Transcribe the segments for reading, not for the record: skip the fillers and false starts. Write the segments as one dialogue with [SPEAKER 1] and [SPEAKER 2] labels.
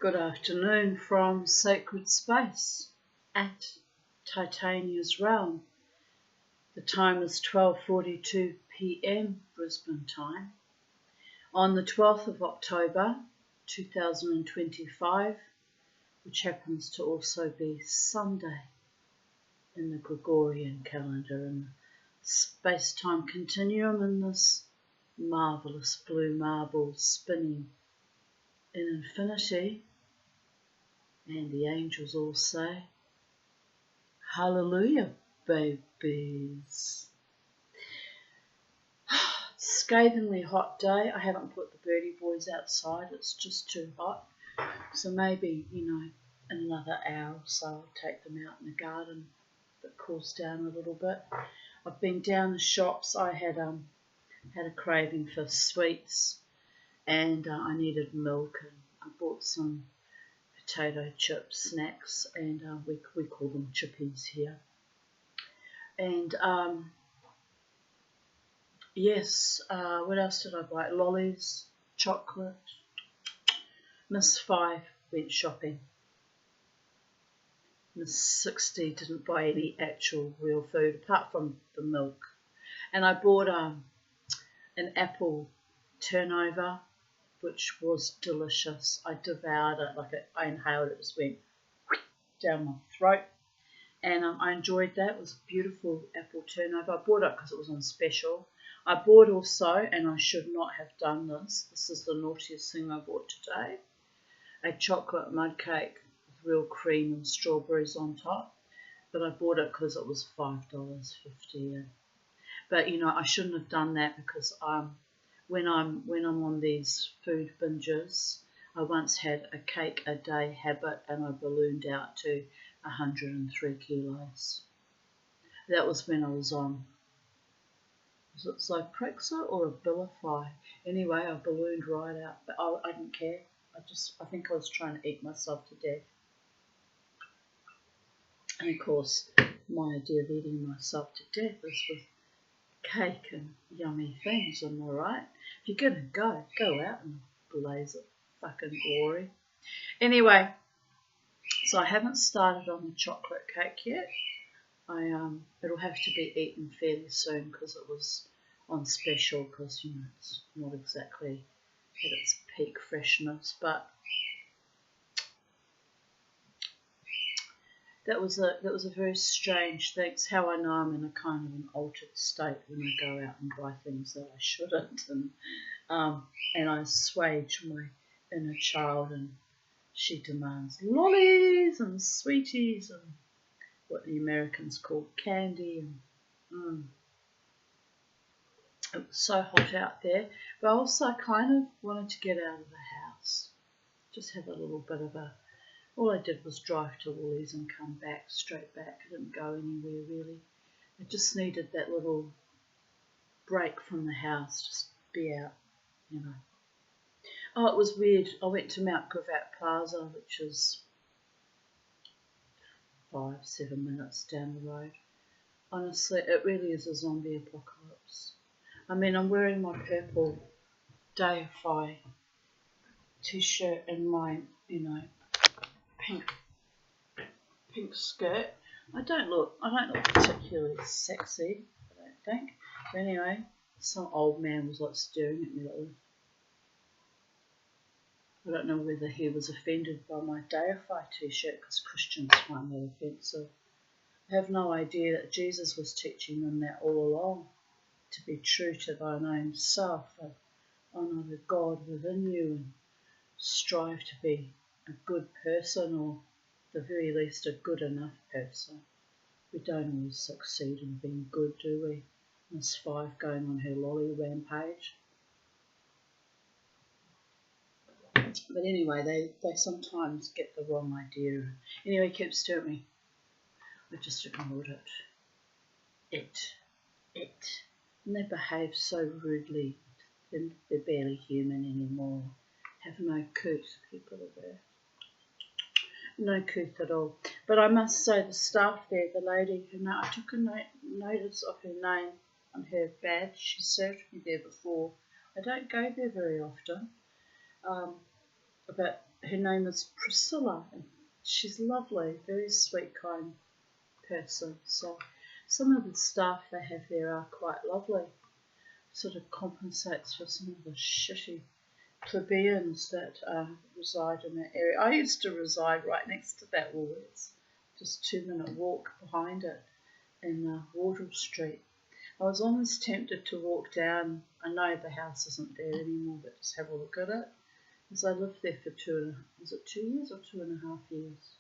[SPEAKER 1] Good afternoon from sacred space at Titania's realm. The time is 12:42 p.m. Brisbane time on the 12th of October 2025, which happens to also be Sunday in the Gregorian calendar in the space-time continuum, in this marvellous blue marble spinning in infinity. And the angels all say, hallelujah, babies. Scathingly hot day. I haven't put the birdie boys outside. It's just too hot. So maybe, in another hour or so I'll take them out in the garden if it cools down a little bit. I've been down the shops. I had a craving for sweets, and I needed milk, and I bought some potato chip snacks, and we call them chippies here. And yes, what else did I buy? Lollies, chocolate. Miss 5 went shopping. Miss 60 didn't buy any actual real food apart from the milk. And I bought an apple turnover, which was delicious. I devoured it, I inhaled it, it just went down my throat, and I enjoyed that. It was a beautiful apple turnover. I bought it because it was on special. I bought also, and I should not have done this, this is the naughtiest thing I bought today, a chocolate mud cake with real cream and strawberries on top, but I bought it because it was $5.50. But I shouldn't have done that, because when I'm on these food binges, I once had a cake a day habit, and I ballooned out to 103 kilos. That was when I was on, was it Zyprexa or Abilify? Anyway, I ballooned right out, but I didn't care. I think I was trying to eat myself to death. And of course, my idea of eating myself to death is with cake and yummy things, am I right? If you're gonna go out and blaze it fucking glory. Anyway, so I haven't started on the chocolate cake yet. It'll have to be eaten fairly soon, because it was on special, because it's not exactly at its peak freshness, but that was a very strange thing. It's how I know I'm in a kind of an altered state when I go out and buy things that I shouldn't, and I assuage my inner child, and she demands lollies and sweeties and what the Americans call candy, and it was so hot out there. But also I kind of wanted to get out of the house, just have a little bit of all I did was drive to Woolies and come back, straight back. I didn't go anywhere really. I just needed that little break from the house, just be out, Oh, it was weird. I went to Mount Gravatt Plaza, which is 5-7 minutes down the road. Honestly, it really is a zombie apocalypse. I mean, I'm wearing my purple Deify t-shirt and my, pink skirt. I don't look particularly sexy, I don't think. But anyway, some old man was staring at me like, I don't know whether he was offended by my Deify t-shirt, because Christians find that offensive. I have no idea that Jesus was teaching them that all along, to be true to thine own self, and honour the God within you, and strive to be a good person, or at the very least a good enough person. We don't always succeed in being good, do we? Miss 5 going on her lolly rampage. But anyway, they sometimes get the wrong idea. Anyway, it keeps staring at me. I just ignored it. And they behave so rudely. They're barely human anymore. Have no couth, people of Earth. No couth at all. But I must say, the staff there, the lady who I took a notice of her name on her badge. She served me there before. I don't go there very often. but her name is Priscilla. And she's lovely, very sweet, kind person. So some of the staff they have there are quite lovely. Sort of compensates for some of the shitty plebeians that reside in that area. I used to reside right next to that Woolworths, just 2-minute walk behind it in Wardle Street. I was almost tempted to walk down. I know the house isn't there anymore, but just have a look at it. Because I lived there for 2 years or 2.5 years?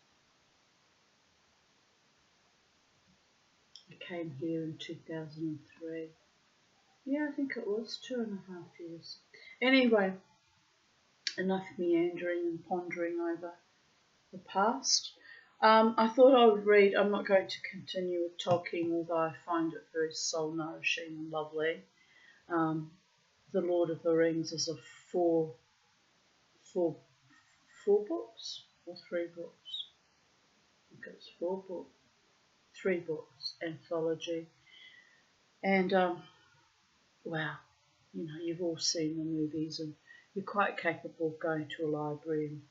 [SPEAKER 1] I came here in 2003. Yeah, I think it was 2.5 years. Anyway, enough meandering and pondering over the past. I thought I would read, I'm not going to continue with Tolkien, although I find it very soul-nourishing and lovely. The Lord of the Rings is a four books or 3 books? I think it's 3 books anthology. And wow, you know, you've all seen the movies and you're quite capable of going to a library and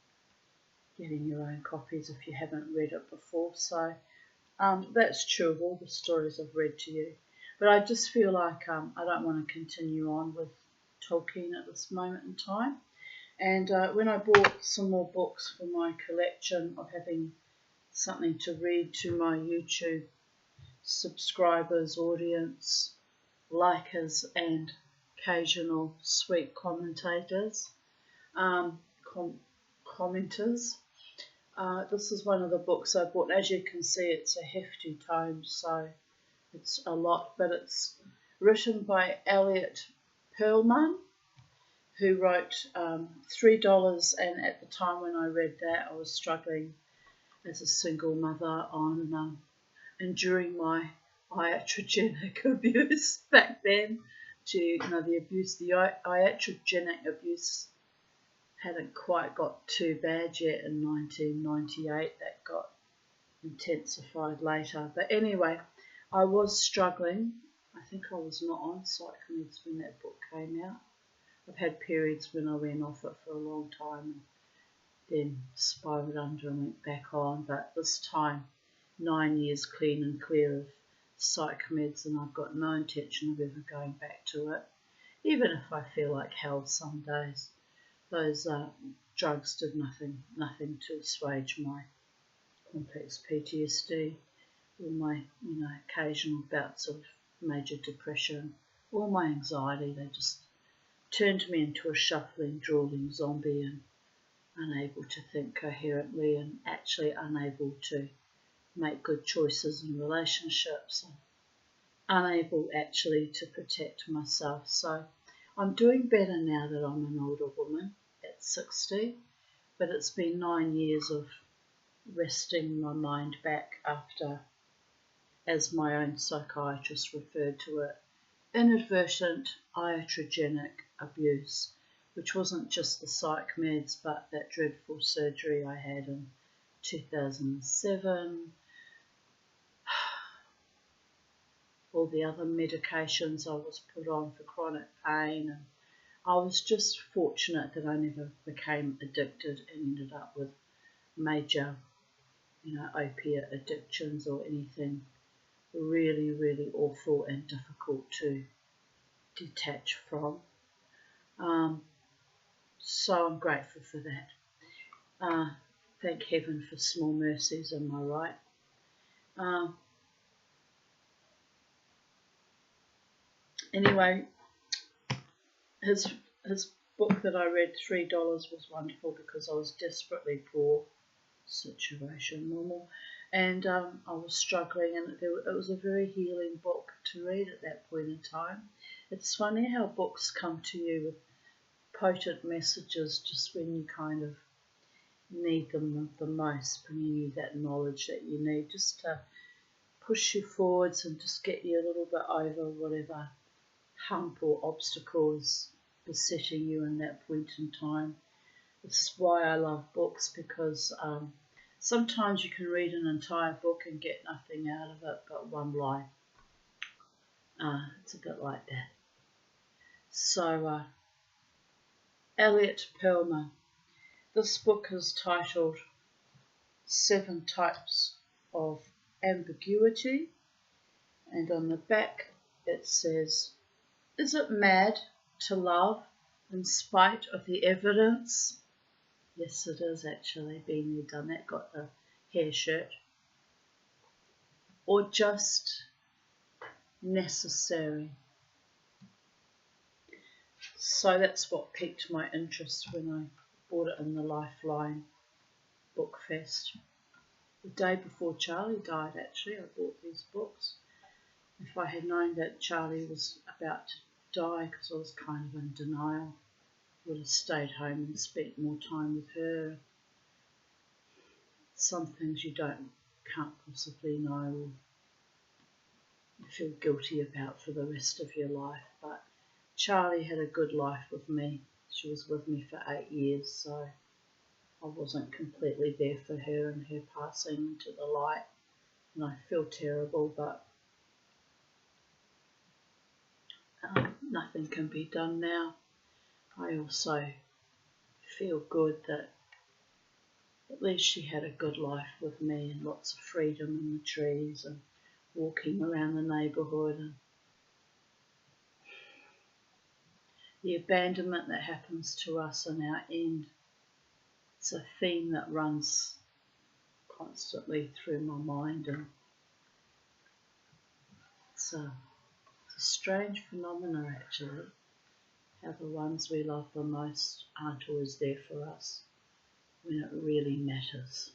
[SPEAKER 1] getting your own copies if you haven't read it before. So that's true of all the stories I've read to you. But I just feel like I don't want to continue on with Tolkien at this moment in time. And when I bought some more books for my collection of having something to read to my YouTube subscribers, audience, likers, and occasional sweet commentators, commenters. This is one of the books I bought. As you can see, it's a hefty tome, so it's a lot, but it's written by Eliot Perlman, who wrote $3, and at the time when I read that, I was struggling as a single mother on enduring my iatrogenic abuse back then. The iatrogenic abuse hadn't quite got too bad yet in 1998. That got intensified later. But anyway, I was struggling. I think I was not on psychomeds when that book came out. I've had periods when I went off it for a long time and then spiraled under and went back on. But this time, 9 years clean and clear of psychomeds, and I've got no intention of ever going back to it, even if I feel like hell some days. Those drugs did nothing to assuage my complex PTSD, or my occasional bouts of major depression, or my anxiety. They just turned me into a shuffling, drawling zombie and unable to think coherently and actually unable to make good choices in relationships and unable actually to protect myself. So I'm doing better now that I'm an older woman at 60, but it's been 9 years of resting my mind back after, as my own psychiatrist referred to it, inadvertent iatrogenic abuse, which wasn't just the psych meds, but that dreadful surgery I had in 2007, all the other medications I was put on for chronic pain, and I was just fortunate that I never became addicted and ended up with major, opiate addictions or anything really, really awful and difficult to detach from. So I'm grateful for that. Thank heaven for small mercies, am I right? Anyway, his book that I read, $3, was wonderful because I was desperately poor, situation normal, and I was struggling, and it was a very healing book to read at that point in time. It's funny how books come to you with potent messages just when you kind of need them the most, bringing you that knowledge that you need just to push you forwards and just get you a little bit over whatever hump or obstacles besetting you in that point in time. It's why I love books, because sometimes you can read an entire book and get nothing out of it but one line. It's a bit like that. So, Eliot Perlman. This book is titled 7 Types of Ambiguity, and on the back it says, "Is it mad to love in spite of the evidence?" Yes, it is actually. Been there, done that, got the hair shirt. Or just necessary. So that's what piqued my interest when I bought it in the Lifeline Book Fest. The day before Charlie died, actually, I bought these books. If I had known that Charlie was about to die, because I was kind of in denial, I would have stayed home and spent more time with her. Some things you can't possibly know or feel guilty about for the rest of your life, but Charlie had a good life with me. She was with me for 8 years, so I wasn't completely there for her and her passing into the light, and I feel terrible, but nothing can be done now. I also feel good that at least she had a good life with me and lots of freedom in the trees and walking around the neighbourhood. And the abandonment that happens to us in our end, it's a theme that runs constantly through my mind, and it's a strange phenomena actually, how the ones we love the most aren't always there for us when it really matters.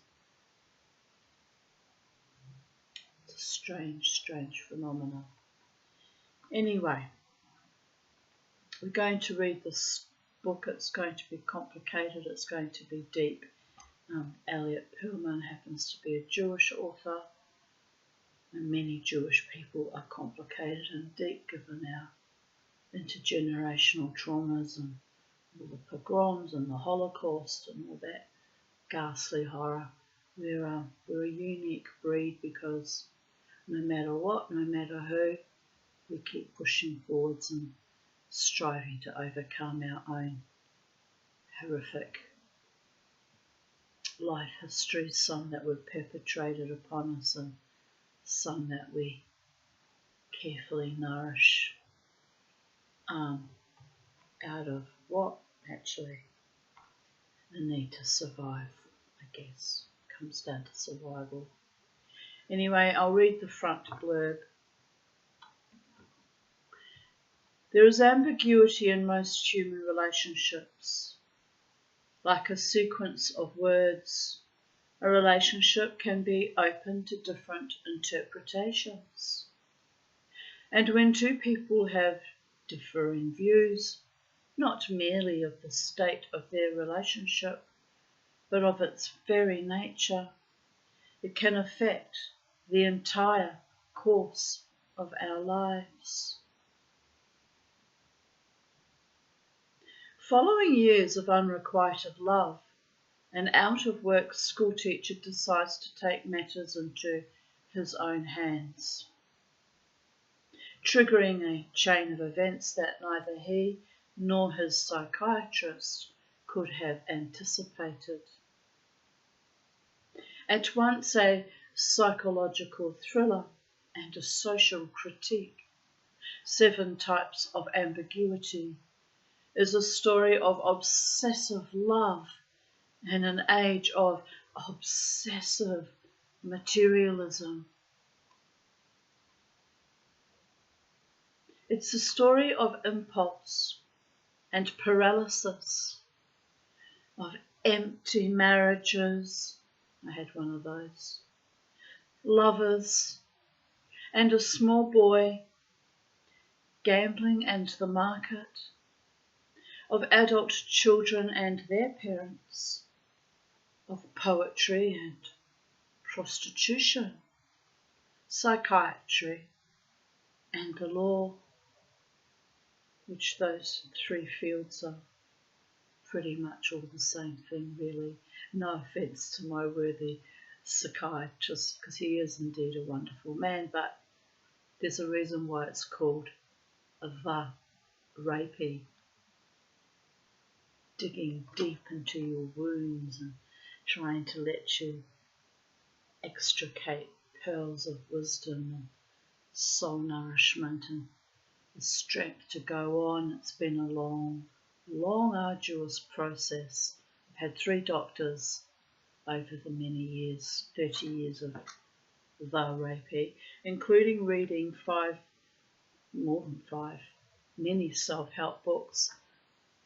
[SPEAKER 1] It's a strange, strange phenomena. Anyway, we're going to read this book. It's going to be complicated, it's going to be deep. Eliot Perlman happens to be a Jewish author, and many Jewish people are complicated and deep given our intergenerational traumas and all the pogroms and the Holocaust and all that ghastly horror. We're a unique breed because no matter what, no matter who, we keep pushing forwards and striving to overcome our own horrific life histories, some that were perpetrated upon us and some that we carefully nourish out of what? Actually, the need to survive, I guess. Comes down to survival. Anyway, I'll read the front blurb. There is ambiguity in most human relationships. Like a sequence of words, a relationship can be open to different interpretations. And when two people have differing views, not merely of the state of their relationship, but of its very nature, it can affect the entire course of our lives. Following years of unrequited love, an out-of-work schoolteacher decides to take matters into his own hands, triggering a chain of events that neither he nor his psychiatrist could have anticipated. At once a psychological thriller and a social critique, 7 Types of Ambiguity is a story of obsessive love in an age of obsessive materialism. It's a story of impulse and paralysis, of empty marriages, I had one of those, lovers, and a small boy, gambling and the market, of adult children and their parents, of poetry and prostitution, psychiatry and the law, which those 3 fields are pretty much all the same thing really. No offence to my worthy psychiatrist, because he is indeed a wonderful man, but there's a reason why it's called the rapey. digging deep into your wounds and trying to let you extricate pearls of wisdom and soul nourishment and the strength to go on. It's been a long, arduous process. I've had 3 doctors over the many years, 30 years of the Reiki, including reading more than 5, many self-help books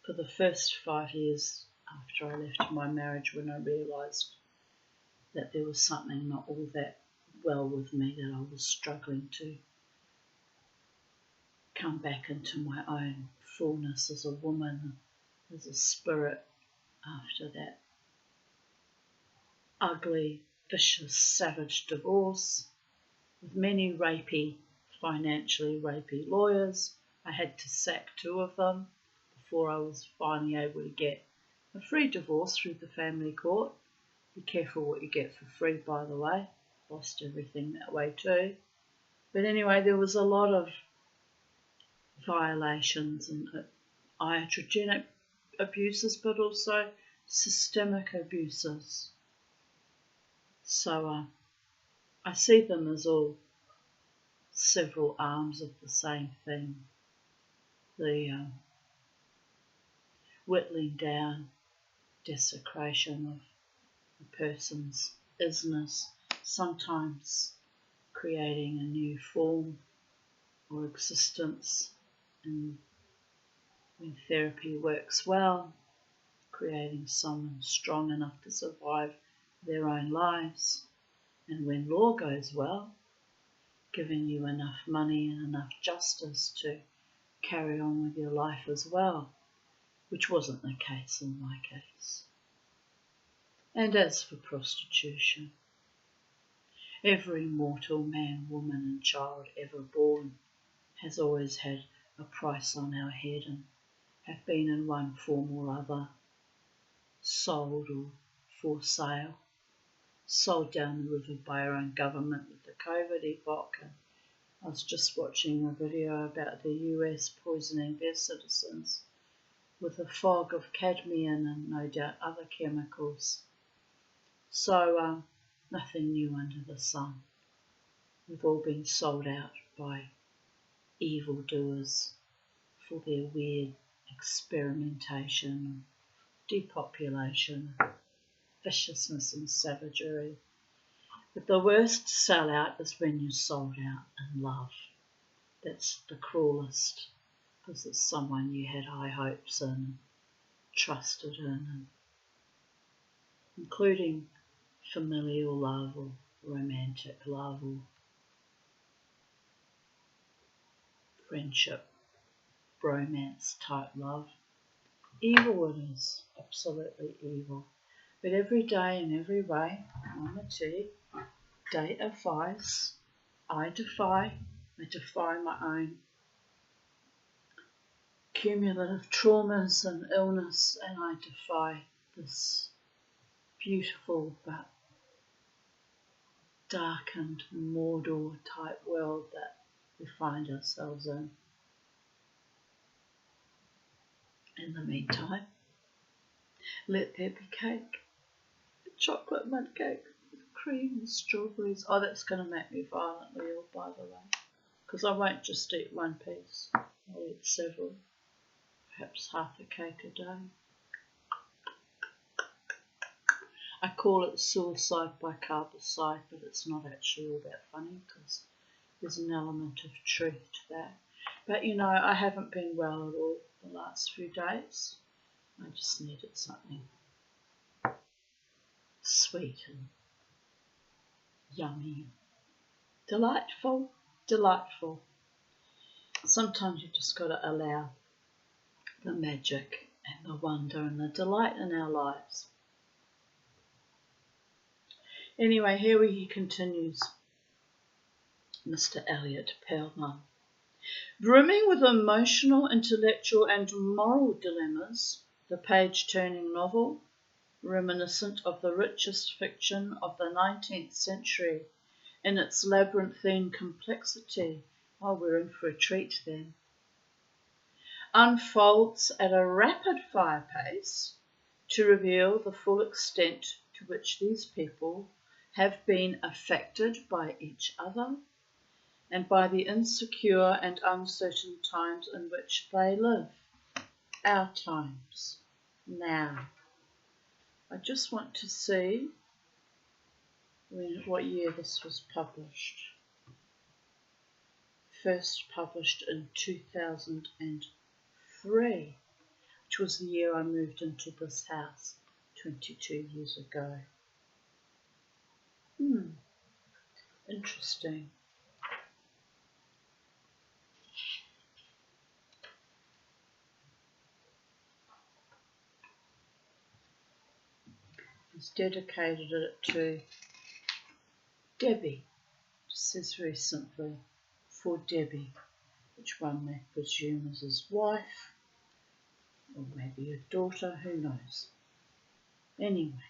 [SPEAKER 1] for the first 5 years after I left my marriage, when I realised that there was something not all that well with me, that I was struggling to come back into my own fullness as a woman, as a spirit, after that ugly, vicious, savage divorce with many financially rapey lawyers. I had to sack 2 of them before I was finally able to get a free divorce through the family court. Be careful what you get for free, by the way. Lost everything that way too. But anyway, there was a lot of violations and iatrogenic abuses, but also systemic abuses. So I see them as all several arms of the same thing. The whittling down, desecration of a person's isness, sometimes creating a new form or existence, and when therapy works well, creating someone strong enough to survive their own lives, and when law goes well, giving you enough money and enough justice to carry on with your life as well, which wasn't the case in my case. And as for prostitution, every mortal man, woman and child ever born has always had a price on our head and have been in one form or other sold or for sale, sold down the river by our own government with the COVID epoch. And I was just watching a video about the US poisoning their citizens with a fog of cadmium and no doubt other chemicals. So nothing new under the sun. We've all been sold out by evildoers for their weird experimentation, depopulation, viciousness and savagery. But the worst sellout is when you're sold out in love. That's the cruelest, because it's someone you had high hopes in, trusted in, including familial love or romantic love or friendship, romance type love. Evil it is, absolutely evil. But every day in every way, Mama T, deifies, I defy my own cumulative traumas and illness, and I defy this beautiful but darkened Mordor type world that we find ourselves in. In the meantime, let there be cake, a chocolate mud cake with cream and strawberries. Oh, that's going to make me violently ill, by the way, because I won't just eat one piece, I'll eat several, perhaps half a cake a day. I call it suicide by carbicide, but it's not actually all that funny because there's an element of truth to that. But you know, I haven't been well at all the last few days. I just needed something sweet and yummy, delightful. Sometimes you just got to allow the magic and the wonder and the delight in our lives. Anyway, here he continues, Mr. Eliot, Perlman. Brimming with emotional, intellectual and moral dilemmas, the page-turning novel, reminiscent of the richest fiction of the 19th century in its labyrinthine complexity. Oh, we're in for a treat then. unfolds at a rapid-fire pace to reveal the full extent to which these people have been affected by each other and by the insecure and uncertain times in which they live, our times, now. I just want to see what year this was published. First published in 2003, which was the year I moved into this house 22 years ago. Interesting. He's dedicated it to Debbie. It says very simply, for Debbie, which one may presume is his wife, or maybe a daughter, who knows. Anyway,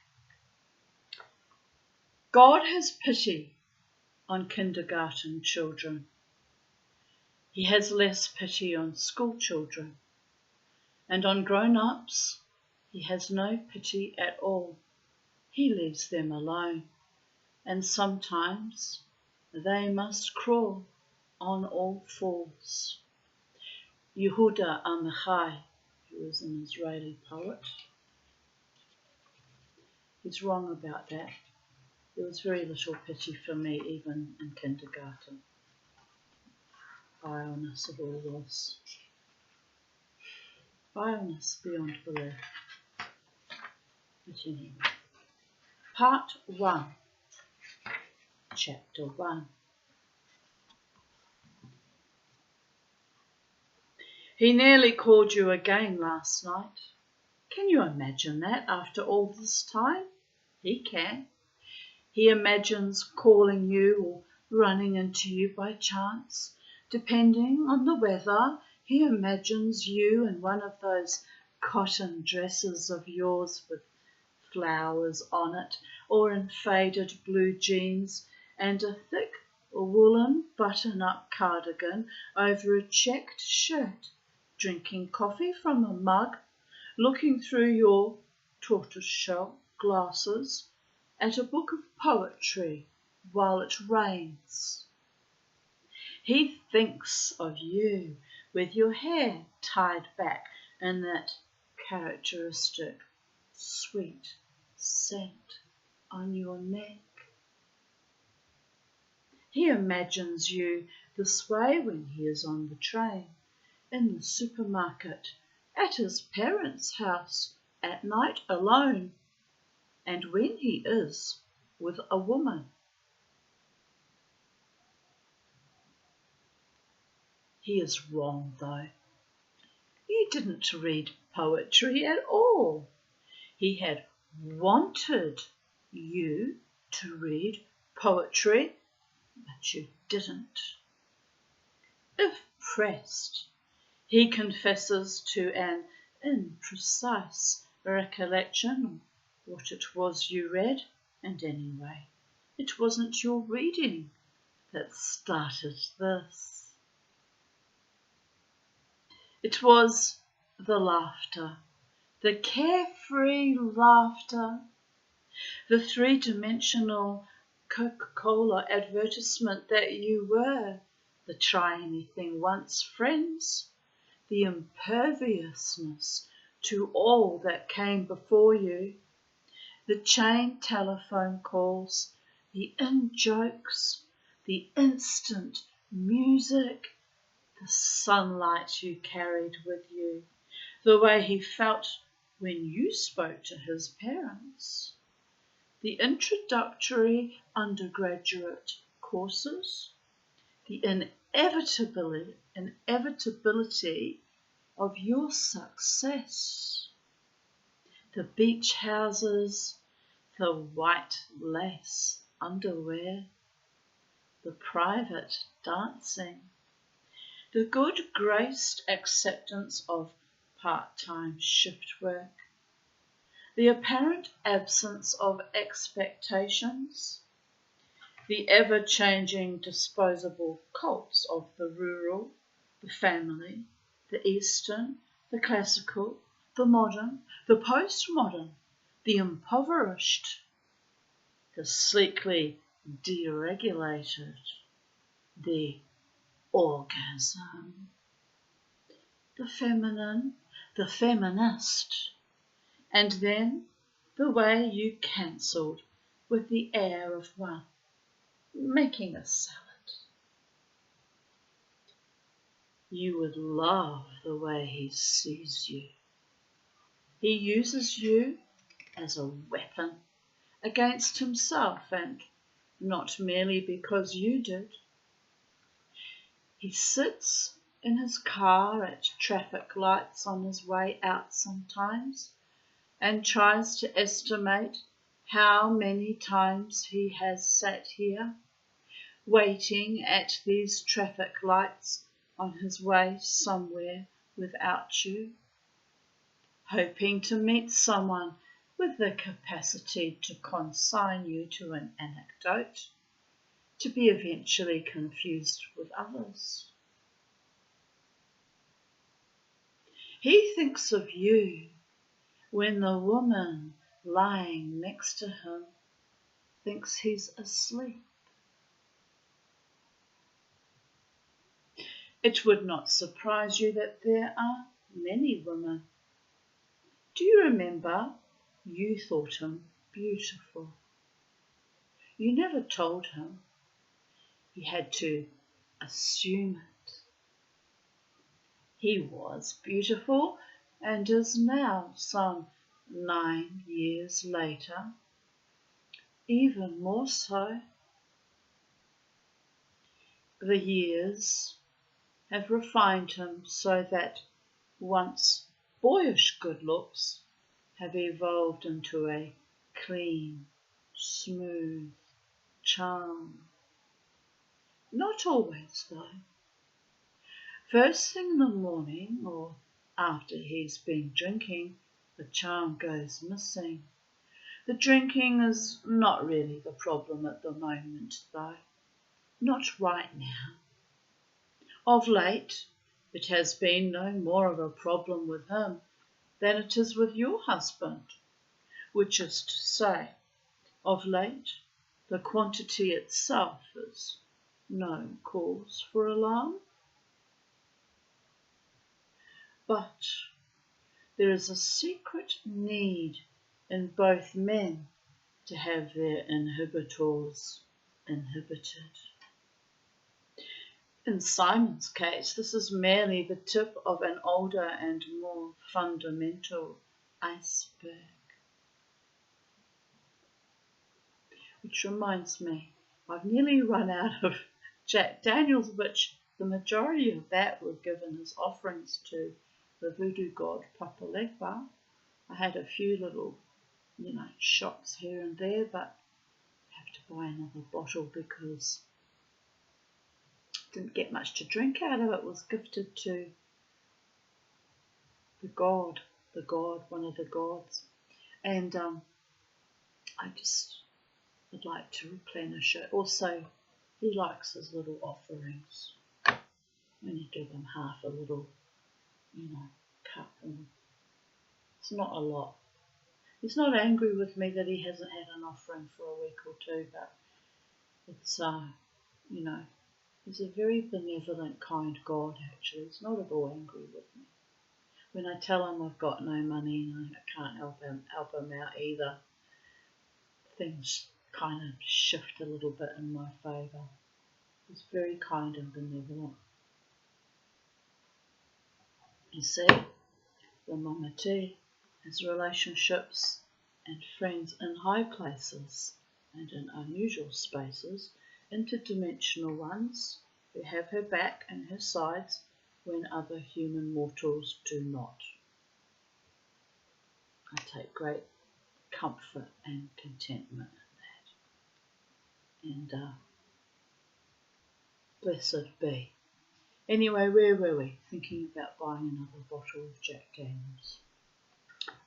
[SPEAKER 1] God has pity on kindergarten children. He has less pity on school children, and on grown-ups he has no pity at all. He leaves them alone, and sometimes they must crawl on all fours. Yehuda Amichai, who was an Israeli poet, he's wrong about that. There was very little pity for me even in kindergarten. Vileness it all was. Vileness beyond belief. But anyway. Part 1, Chapter 1. He nearly called you again last night. Can you imagine that after all this time? He can. He imagines calling you or running into you by chance. Depending on the weather, he imagines you in one of those cotton dresses of yours with flowers on it, or in faded blue jeans and a thick woolen button-up cardigan over a checked shirt, drinking coffee from a mug, looking through your tortoiseshell glasses at a book of poetry while it rains. He thinks of you with your hair tied back and that characteristic sweet scent on your neck. He imagines you this way when he is on the train, in the supermarket, at his parents' house, at night alone, and when he is with a woman. He is wrong, though. You didn't read poetry at all. He had wanted you to read poetry, but you didn't. If pressed, he confesses to an imprecise recollection of what it was you read, and anyway, it wasn't your reading that started this. It was the laughter, the carefree laughter, the three-dimensional Coca-Cola advertisement that you were, the try-anything-once friends, the imperviousness to all that came before you, the chain telephone calls, the in-jokes, the instant music, the sunlight you carried with you, the way he felt when you spoke to his parents, the introductory undergraduate courses, the inevitability of your success, the beach houses, the white lace underwear, the private dancing, the good-graced acceptance of part-time shift work, the apparent absence of expectations, the ever-changing disposable cults of the rural, the family, the Eastern, the classical, the modern, the postmodern, the impoverished, the sleekly deregulated, the orgasm, the feminine, the feminist, and then the way you cancelled with the air of one making a salad. You would love the way he sees you. He uses you as a weapon against himself, and not merely because you did. He sits in his car at traffic lights on his way out sometimes and tries to estimate how many times he has sat here waiting at these traffic lights on his way somewhere without you, hoping to meet someone with the capacity to consign you to an anecdote, to be eventually confused with others. He thinks of you when the woman lying next to him thinks he's asleep. It would not surprise you that there are many women. Do you remember you thought him beautiful? You never told him. He had to assume it. He was beautiful and is now, some 9 years later, even more so. The years have refined him so that once boyish good looks have evolved into a clean, smooth charm. Not always, though. First thing in the morning, or after he's been drinking, the charm goes missing. The drinking is not really the problem at the moment, though. Not right now. Of late, it has been no more of a problem with him than it is with your husband, which is to say, of late, the quantity itself is no cause for alarm. But there is a secret need in both men to have their inhibitors inhibited. In Simon's case, this is merely the tip of an older and more fundamental iceberg. Which reminds me, I've nearly run out of Jack Daniels, which the majority of that were given as offerings to the voodoo god Papalegba. I had a few little, shots here and there, but I have to buy another bottle because didn't get much to drink out of it. It was gifted to the god, one of the gods. And I just would like to replenish it. Also, he likes his little offerings. I only give him half a little, cup. And it's not a lot. He's not angry with me that he hasn't had an offering for a week or two, but it's, he's a very benevolent, kind God, actually. He's not at all angry with me. When I tell him I've got no money and I can't help him out either, things kind of shift a little bit in my favour. He's very kind and benevolent. You see, the Mama T has relationships and friends in high places and in unusual spaces, interdimensional ones who have her back and her sides when other human mortals do not. I take great comfort and contentment in that. And blessed be. Anyway, where were we? Thinking about buying another bottle of Jack Daniels.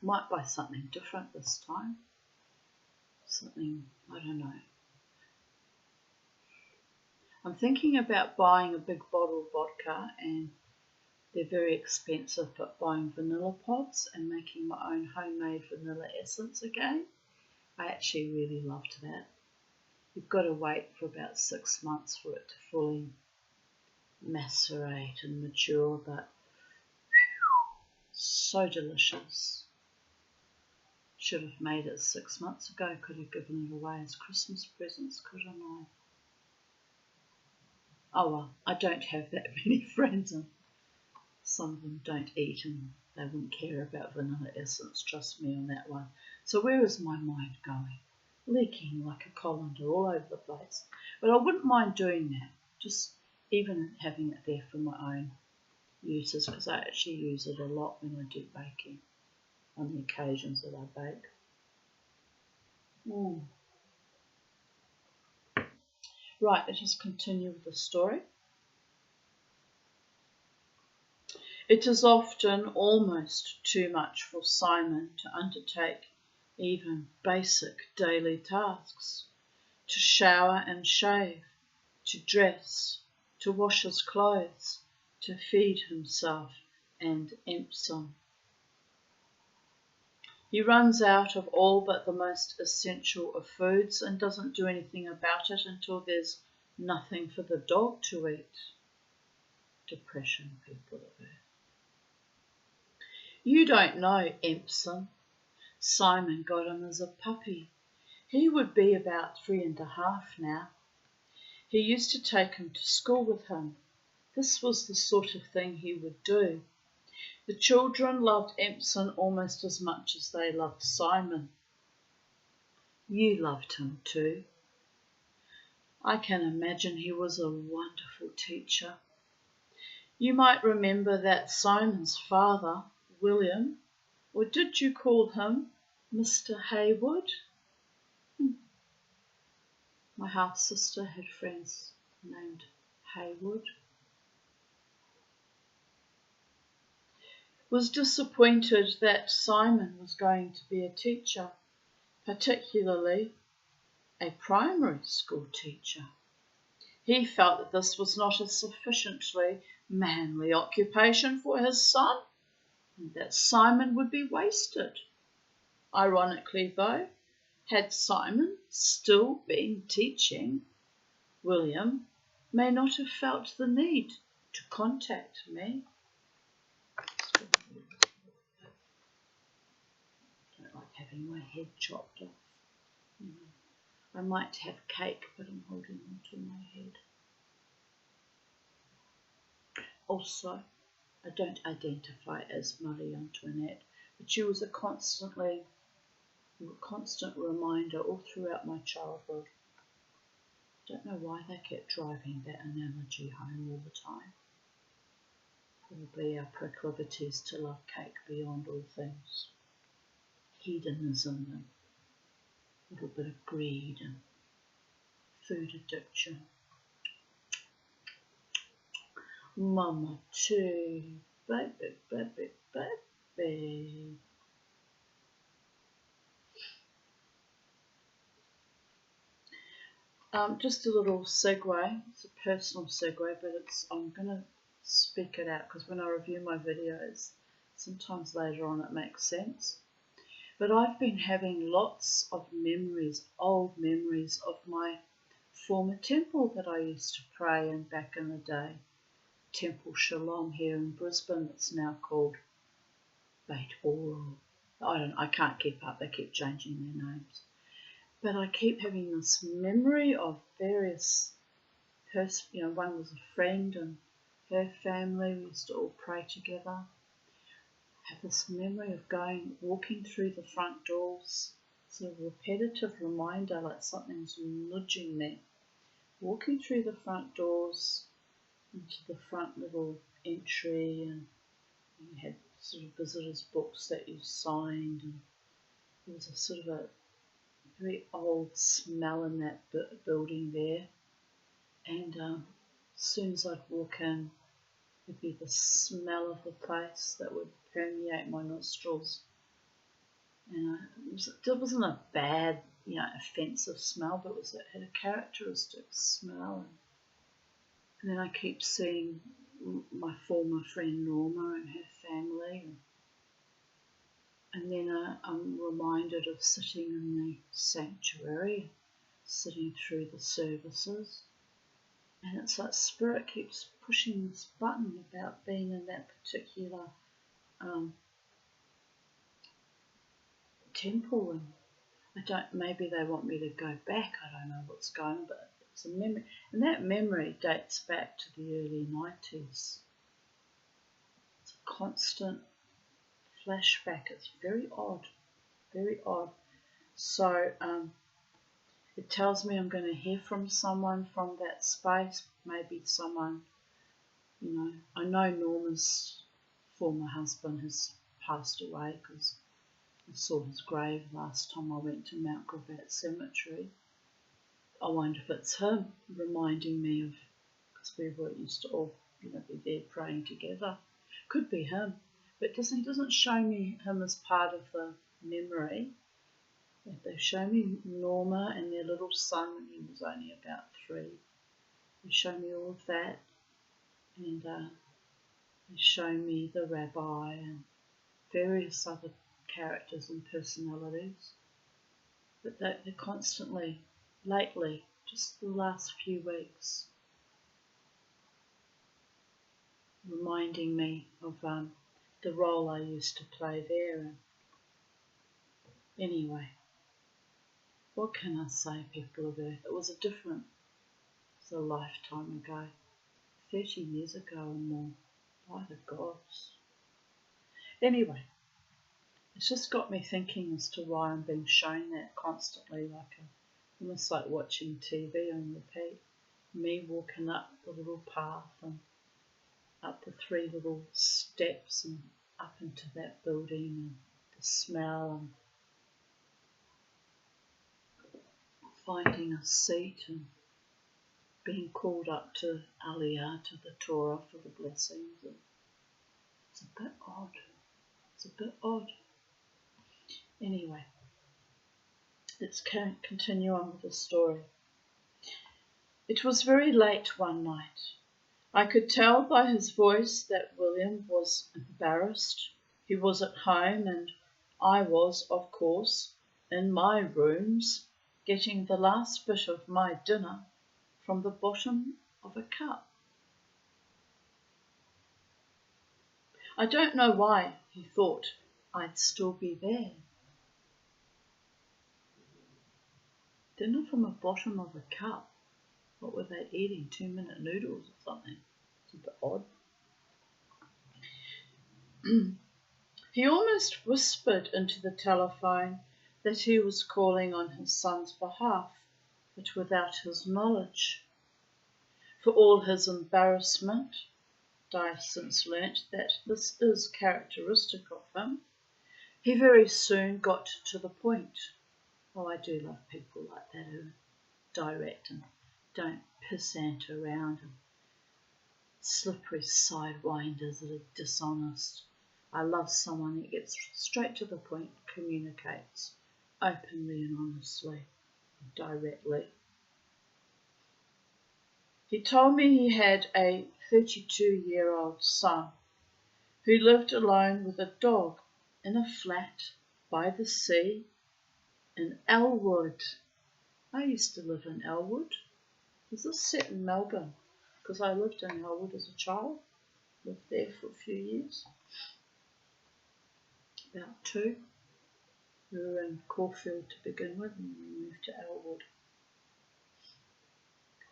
[SPEAKER 1] Might buy something different this time. Something, I don't know. I'm thinking about buying a big bottle of vodka and They're very expensive, but buying vanilla pods and making my own homemade vanilla essence again, I actually really loved that. You've got to wait for about 6 months for it to fully macerate and mature, but so delicious. Should have made it 6 months ago, could have given it away as Christmas presents, couldn't I? Oh well, I don't have that many friends, and some of them don't eat and they wouldn't care about vanilla essence, trust me on that one. So where is my mind going? Leaking like a colander all over the place. But I wouldn't mind doing that, just even having it there for my own uses, because I actually use it a lot when I do baking, on the occasions that I bake. Right, let us continue with the story. It is often almost too much for Simon to undertake even basic daily tasks, to shower and shave, to dress, to wash his clothes, to feed himself and Empson. He runs out of all but the most essential of foods and doesn't do anything about it until there's nothing for the dog to eat. Depression, people of earth. You don't know Empson. Simon got him as a puppy. He would be about 3.5 now. He used to take him to school with him. This was the sort of thing he would do. The children loved Empson almost as much as they loved Simon. You loved him too. I can imagine he was a wonderful teacher. You might remember that Simon's father, William, or did you call him Mr. Haywood? My half-sister had friends named Haywood. Was disappointed that Simon was going to be a teacher, particularly a primary school teacher. He felt that this was not a sufficiently manly occupation for his son, and that Simon would be wasted. Ironically, though, had Simon still been teaching, William may not have felt the need to contact me. I don't like having my head chopped off. I might have cake, but I'm holding on to my head. Also, I don't identify as Marie Antoinette, but she was a constant reminder all throughout my childhood. Don't know why they kept driving that analogy home all the time. Probably our proclivities to love cake beyond all things. Hedonism and a little bit of greed and food addiction. Mama too, baby, baby, baby. Just a little segue. It's a personal segue, but I'm going to speak it out because when I review my videos, sometimes later on it makes sense. But I've been having lots of memories, old memories of my former temple that I used to pray in back in the day. Temple Shalom here in Brisbane. It's now called Beit Oral. I can't keep up. They keep changing their names. But I keep having this memory of various persons. One was a friend and her family. We used to all pray together. I have this memory of walking through the front doors. It's a repetitive reminder, like something's nudging me. Walking through the front doors into the front little entry, and you had sort of visitors' books that you signed, and there was a sort of a very old smell in that building there. And as soon as I'd walk in, there'd be the smell of the place that would permeate my nostrils. And it wasn't a bad, offensive smell, but it had a characteristic smell. And then I keep seeing my former friend Norma and her family. And then I'm reminded of sitting in the sanctuary, sitting through the services. And it's like Spirit keeps pushing this button about being in that particular temple. And maybe they want me to go back. I don't know what's going on, but it's a memory. And that memory dates back to the early 90s. It's a constant flashback. It's very odd, very odd. So it tells me I'm going to hear from someone from that space, maybe someone, I know Norma's former husband has passed away because I saw his grave last time I went to Mount Gravatt Cemetery. I wonder if it's him reminding me of, because we used to all be there praying together. Could be him, but he doesn't show me him as part of the memory. They show me Norma and their little son when he was only about 3. They show me all of that, and they show me the rabbi and various other characters and personalities. But they're constantly, lately, just the last few weeks, reminding me of the role I used to play there. And anyway, what can I say, people of Earth? It was a lifetime ago, 30 years ago or more, by the gods. Anyway, it's just got me thinking as to why I'm being shown that constantly, almost like watching TV on repeat. Me walking up the little path and up the 3 little steps and up into that building, and the smell, and finding a seat and being called up to Eliot, to the Torah for the blessings. It's a bit odd. It's a bit odd. Anyway, let's continue on with the story. It was very late one night. I could tell by his voice that William was embarrassed. He was at home, and I was, of course, in my rooms, getting the last bit of my dinner from the bottom of a cup. I don't know why he thought I'd still be there. Dinner from the bottom of a cup? What were they eating? 2-minute noodles or something? It's a bit odd. He almost whispered into the telephone that he was calling on his son's behalf, but without his knowledge. For all his embarrassment, I've since learnt that this is characteristic of him, he very soon got to the point. Oh, I do love people like that who are direct and don't pissant around and slippery sidewinders that are dishonest. I love someone that gets straight to the point, communicates openly and honestly, directly. He told me he had a 32-year-old son who lived alone with a dog in a flat by the sea in Elwood. I used to live in Elwood. Was this set in Melbourne? Because I lived in Elwood as a child. Lived there for a few years. About 2. We were in Caulfield to begin with, and we moved to Elwood.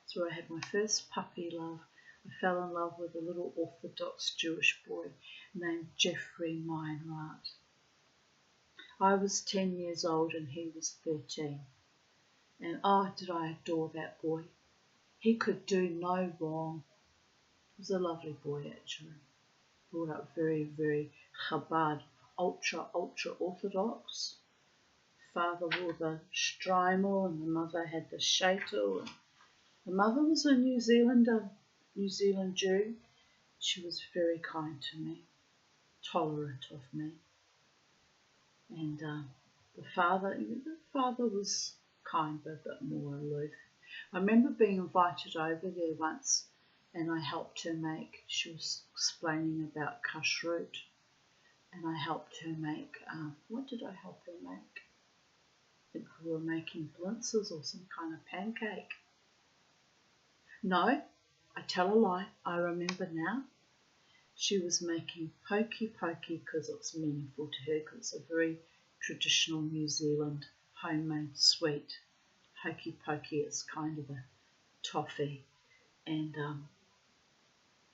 [SPEAKER 1] That's where I had my first puppy love. I fell in love with a little Orthodox Jewish boy named Jeffrey Meinrad. I was 10 years old and he was 13. And did I adore that boy. He could do no wrong. He was a lovely boy, actually. Brought up very, very Chabad, ultra Orthodox. Father wore the strimal and the mother had the shaitel. And the mother was a New Zealand Jew. She was very kind to me, tolerant of me. And the father was kind but a bit more aloof. I remember being invited over there once and I helped her make, she was explaining about kashrut, and I helped her make, what did I help her make? I think we were making blintzes or some kind of pancake. No, I tell a lie, I remember now. She was making pokey because it was meaningful to her, because it's a very traditional New Zealand homemade sweet. Hokey pokey is kind of a toffee, and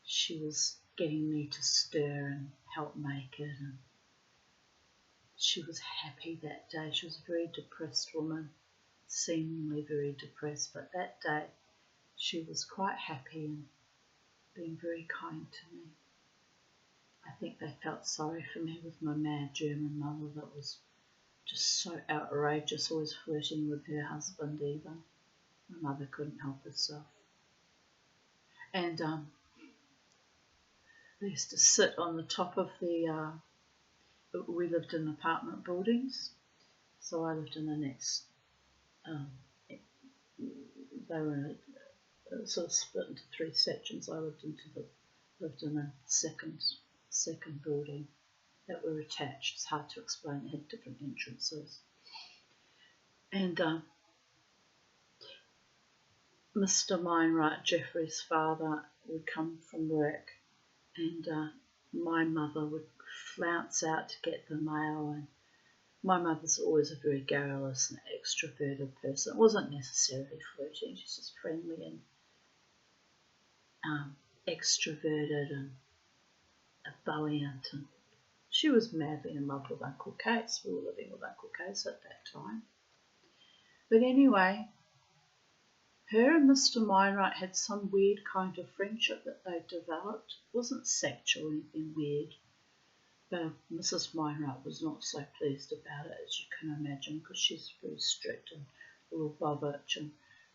[SPEAKER 1] she was getting me to stir and help make it, and she was happy that day. She was a very depressed woman, seemingly very depressed, but that day she was quite happy and being very kind to me. I think they felt sorry for me with my mad German mother that was just so outrageous, always flirting with her husband even. My mother couldn't help herself. And they used to sit on the top of the, we lived in apartment buildings, so I lived in the next, they were sort of split into 3 sections. I lived in a second building that were attached. It's hard to explain, it had different entrances. And Mr. Meinrad, Jeffrey's father, would come from work, and my mother would flounce out to get the mail, and my mother's always a very garrulous and extroverted person. It wasn't necessarily flirting, she's just friendly and extroverted and ebullient, and she was madly in love with Uncle Case. We were living with Uncle Case at that time. But anyway, her and Mr. Meinrad had some weird kind of friendship that they developed. It wasn't sexual or anything weird, but Mrs. Meinrad was not so pleased about it, as you can imagine, because she's very strict and a little bobbish, and,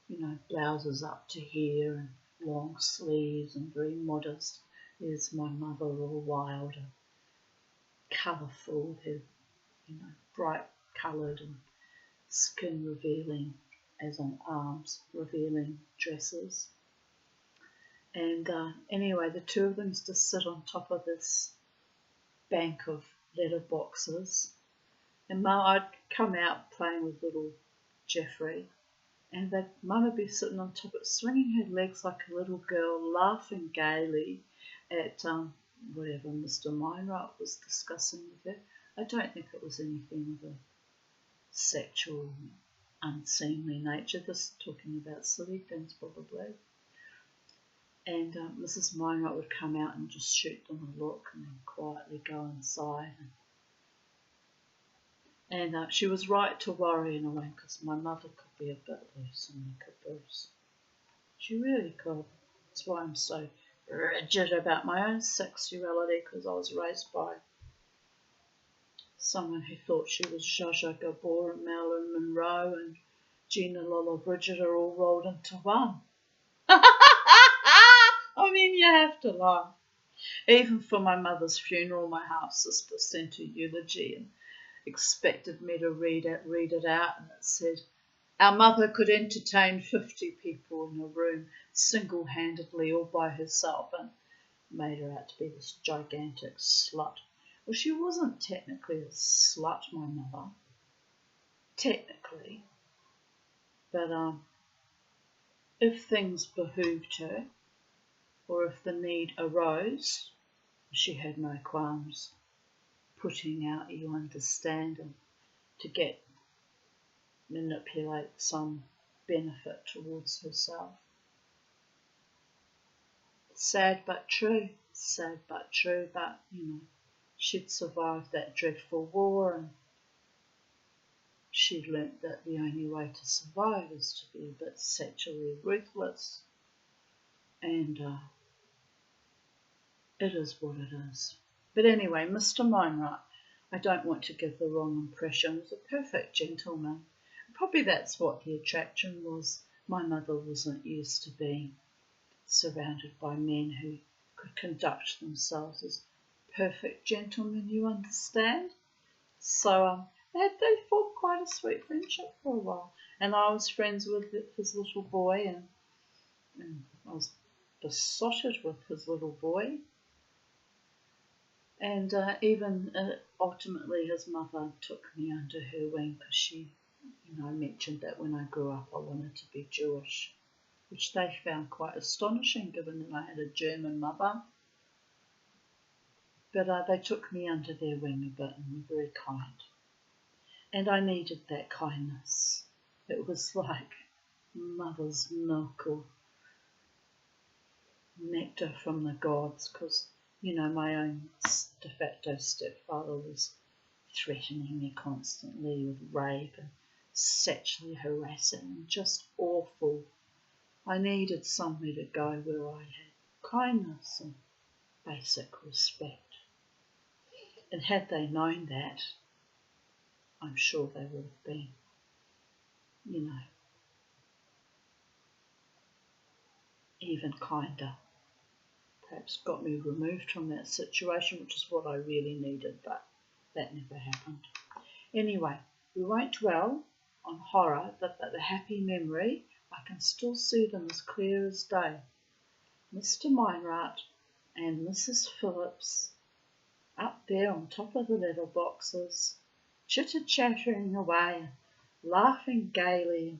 [SPEAKER 1] you know, blouses up to here and long sleeves and very modest. There's my mother, all wild and colourful, with her, you know, bright coloured and skin revealing, as on arms, revealing dresses. And anyway, the two of them used to sit on top of this bank of letterboxes, and I'd come out playing with little Jeffrey, and Mum would be sitting on top of it, swinging her legs like a little girl, laughing gaily at whatever Mr. Meinrad was discussing with her. I don't think it was anything of a sexual, unseemly nature, just talking about silly things probably. And Mrs. Meinrad would come out and just shoot them a look and then quietly go inside. And she was right to worry in a way, because my mother could be a bit loose in the caboose. She really could. That's why I'm so rigid about my own sexuality, because I was raised by someone who thought she was Zsa Zsa Gabor and Marilyn Monroe and Gina Lollobrigida all rolled into one. I mean, you have to laugh. Even for my mother's funeral, my half-sister sent a eulogy and expected me to read it out, and it said, "Our mother could entertain 50 people in a room single-handedly all by herself," and made her out to be this gigantic slut. Well, she wasn't technically a slut, my mother, technically, but if things behooved her, or if the need arose, she had no qualms putting out, you understand, and to manipulate some benefit towards herself. Sad but true, but, you know, she'd survived that dreadful war, and she'd learnt that the only way to survive is to be a bit sexually ruthless, and it is what it is. But anyway, Mr. Meinrad, I don't want to give the wrong impression, was a perfect gentleman. Probably that's what the attraction was. My mother wasn't used to being surrounded by men who could conduct themselves as perfect gentlemen, you understand? So they formed quite a sweet friendship for a while, and I was friends with his little boy, and I was besotted with his little boy. And even ultimately his mother took me under her wing because she, mentioned that when I grew up I wanted to be Jewish, which they found quite astonishing given that I had a German mother. But they took me under their wing a bit and were very kind. And I needed that kindness. It was like mother's milk or nectar from the gods, because, my own de facto stepfather was threatening me constantly with rape and sexually harassing and just awful. I needed somewhere to go where I had kindness and basic respect. And had they known that, I'm sure they would have been, even kinder. Perhaps got me removed from that situation, which is what I really needed, but that never happened. Anyway, we won't dwell on horror, but the happy memory, I can still see them as clear as day. Mr. Meinrad and Mrs. Phillips up there on top of the letterboxes, chitter-chattering away, laughing gaily.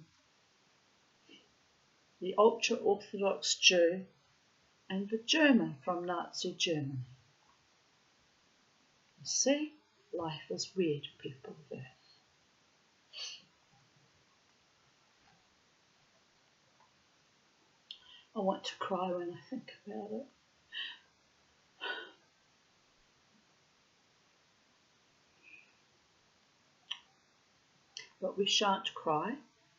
[SPEAKER 1] The ultra-Orthodox Jew and the German from Nazi Germany. You see, life is weird, people of Earth. I want to cry when I think about it. But we shan't cry,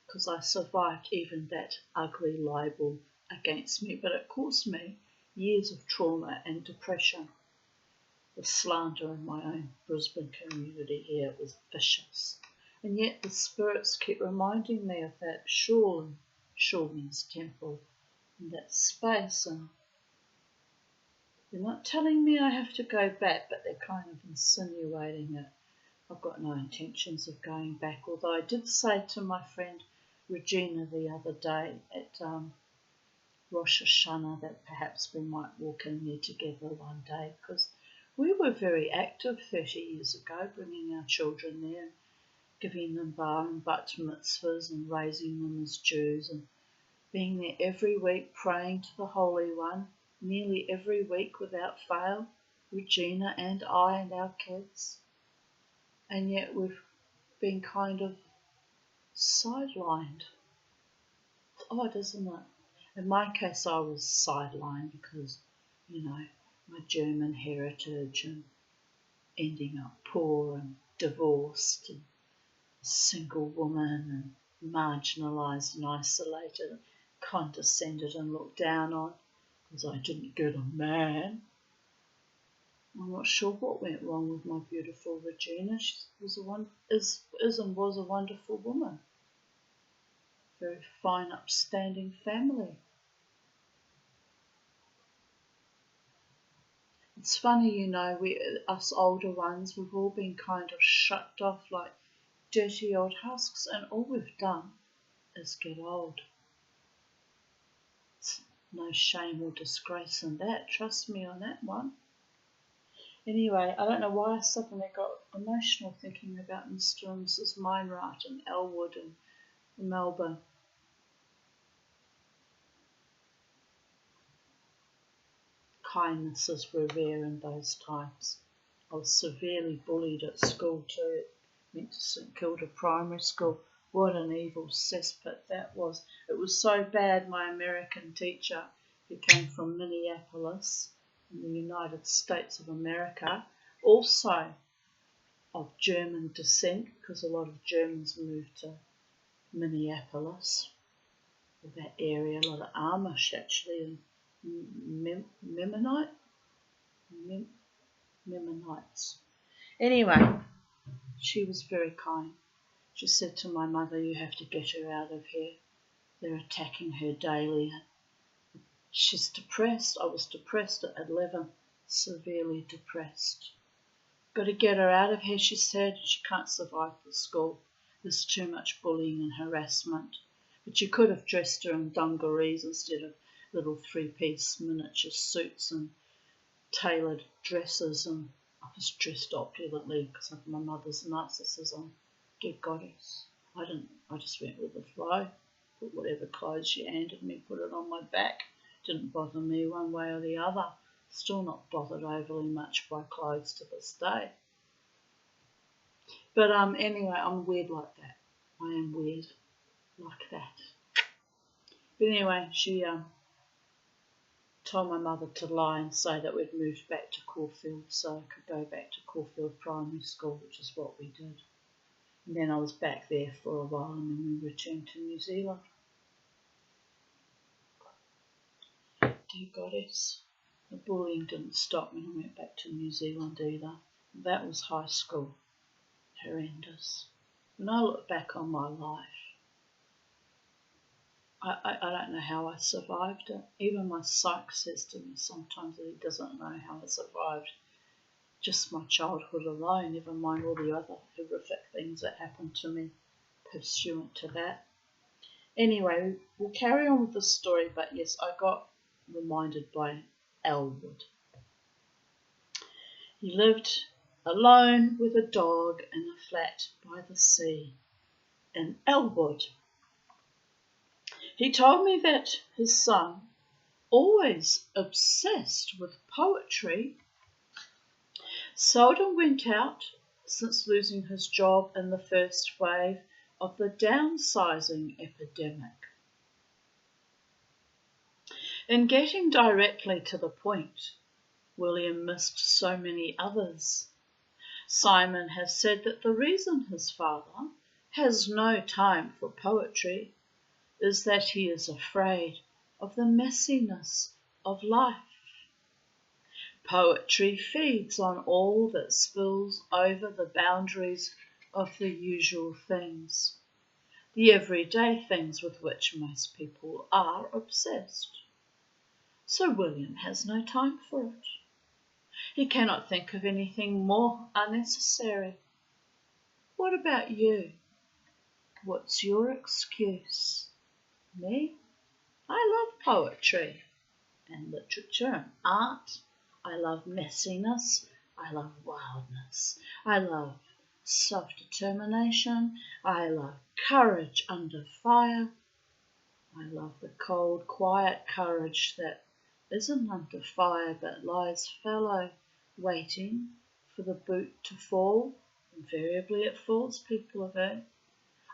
[SPEAKER 1] because I survived even that ugly libel against me, but it caused me years of trauma and depression. The slander in my own Brisbane community here was vicious, and yet the spirits kept reminding me of that shul and Shulman's temple and that space, and they're not telling me I have to go back, but they're kind of insinuating it. I've got no intentions of going back, although I did say to my friend Regina the other day at Rosh Hashanah that perhaps we might walk in there together one day, because we were very active 30 years ago, bringing our children there, giving them bar and bat mitzvahs and raising them as Jews, and being there every week praying to the Holy One, nearly every week without fail, Regina and I and our kids. And yet we've been kind of sidelined. It's odd, isn't it? In my case, I was sidelined because, my German heritage and ending up poor and divorced and a single woman and marginalised and isolated and condescended and looked down on because I didn't get a man. I'm not sure what went wrong with my beautiful Regina. She was and was a wonderful woman. Very fine, upstanding family. It's funny, us older ones, we've all been kind of shucked off like dirty old husks, and all we've done is get old. It's no shame or disgrace in that, trust me on that one. Anyway, I don't know why I suddenly got emotional thinking about Mr. and Mrs. Meinrad and Elwood and Melbourne. Kindnesses were rare in those times. I was severely bullied at school too. Went to St Kilda Primary School. What an evil cesspit that was. It was so bad, my American teacher, who came from Minneapolis in the United States of America, also of German descent, because a lot of Germans moved to Minneapolis, or that area, a lot of Amish actually, and Mennonites. Anyway, she was very kind. She said to my mother, "You have to get her out of here. They're attacking her daily." She's depressed. I was depressed at 11, severely depressed. Got to get her out of here, she said. She can't survive the school. There's too much bullying and harassment. But you could have dressed her in dungarees instead of little three-piece miniature suits and tailored dresses, and I was dressed opulently because of my mother's narcissism. Dead goddess. I just went with the flow. Put whatever clothes she handed me, put it on my back. Didn't bother me one way or the other. Still not bothered overly much by clothes to this day. But anyway, I'm weird like that. I am weird like that. But anyway, she told my mother to lie and say that we'd moved back to Caulfield so I could go back to Caulfield Primary School, which is what we did. And then I was back there for a while and then we returned to New Zealand. Dear goddess, the bullying didn't stop when I went back to New Zealand either. That was high school. Horrendous. When I look back on my life, I don't know how I survived it. Even my psych says to me sometimes that he doesn't know how I survived just my childhood alone, never mind all the other horrific things that happened to me pursuant to that. Anyway, we'll carry on with the story, but yes, I got reminded by Elwood. He lived alone with a dog in a flat by the sea in Elwood. He told me that his son, always obsessed with poetry, seldom went out since losing his job in the first wave of the downsizing epidemic. In getting directly to the point, William missed so many others. Simon has said that the reason his father has no time for poetry is that he is afraid of the messiness of life. Poetry feeds on all that spills over the boundaries of the usual things, the everyday things with which most people are obsessed. So William has no time for it. He cannot think of anything more unnecessary. What about you? What's your excuse? Me? I love poetry and literature and art. I love messiness. I love wildness. I love self-determination. I love courage under fire. I love the cold, quiet courage that isn't under fire but lies fallow, waiting for the boot to fall. Invariably it falls, people of earth.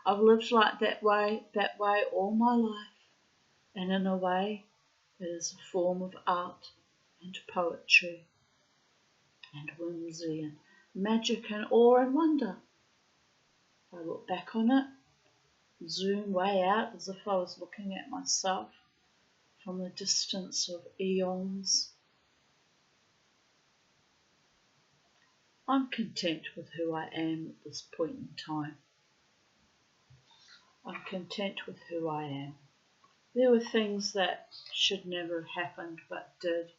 [SPEAKER 1] I've lived like that way all my life, and in a way it is a form of art and poetry and whimsy and magic and awe and wonder. If I look back on it, zoom way out as if I was looking at myself from the distance of eons, I'm content with who I am at this point in time. I'm content with who I am. There were things that should never have happened but did.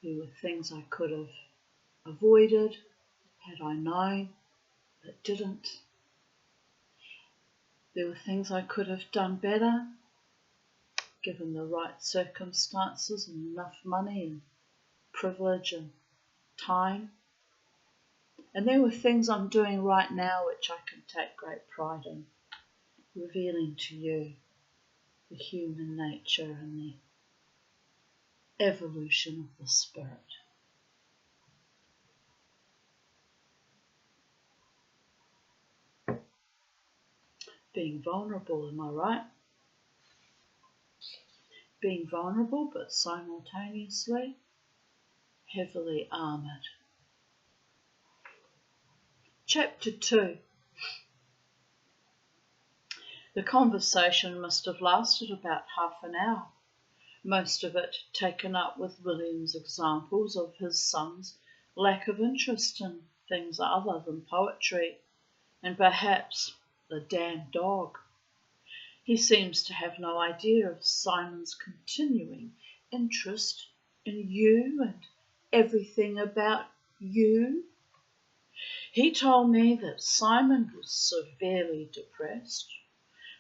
[SPEAKER 1] There were things I could have avoided had I known but didn't. There were things I could have done better, given the right circumstances and enough money and privilege and time. And there were things I'm doing right now which I can take great pride in, revealing to you the human nature and the evolution of the spirit. Being vulnerable, am I right? Being vulnerable but simultaneously heavily armoured. Chapter 2. The conversation must have lasted about half an hour, most of it taken up with William's examples of his son's lack of interest in things other than poetry, and perhaps the damn dog. He seems to have no idea of Simon's continuing interest in you and everything about you. He told me that Simon was severely depressed,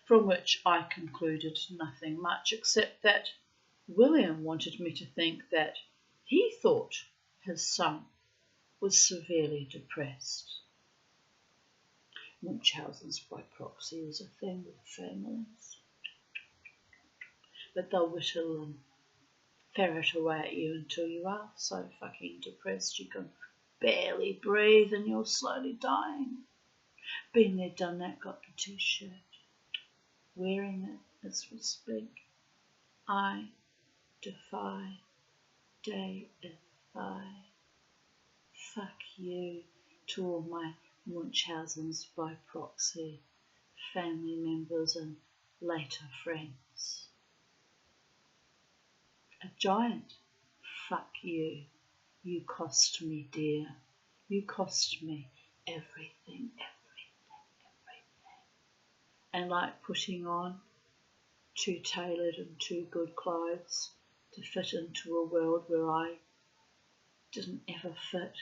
[SPEAKER 1] from which I concluded nothing much except that William wanted me to think that he thought his son was severely depressed. Munchausen's by proxy is a thing with families. But they'll whittle and ferret away at you until you are so fucking depressed you can barely breathe and you're slowly dying. Been there, done that, got the t-shirt. Wearing it as we speak. I defy, deify. Fuck you to all my Munchausen's by proxy family members and later friends. A giant fuck you. You cost me dear. You cost me everything. And like putting on too tailored and too good clothes to fit into a world where I didn't ever fit.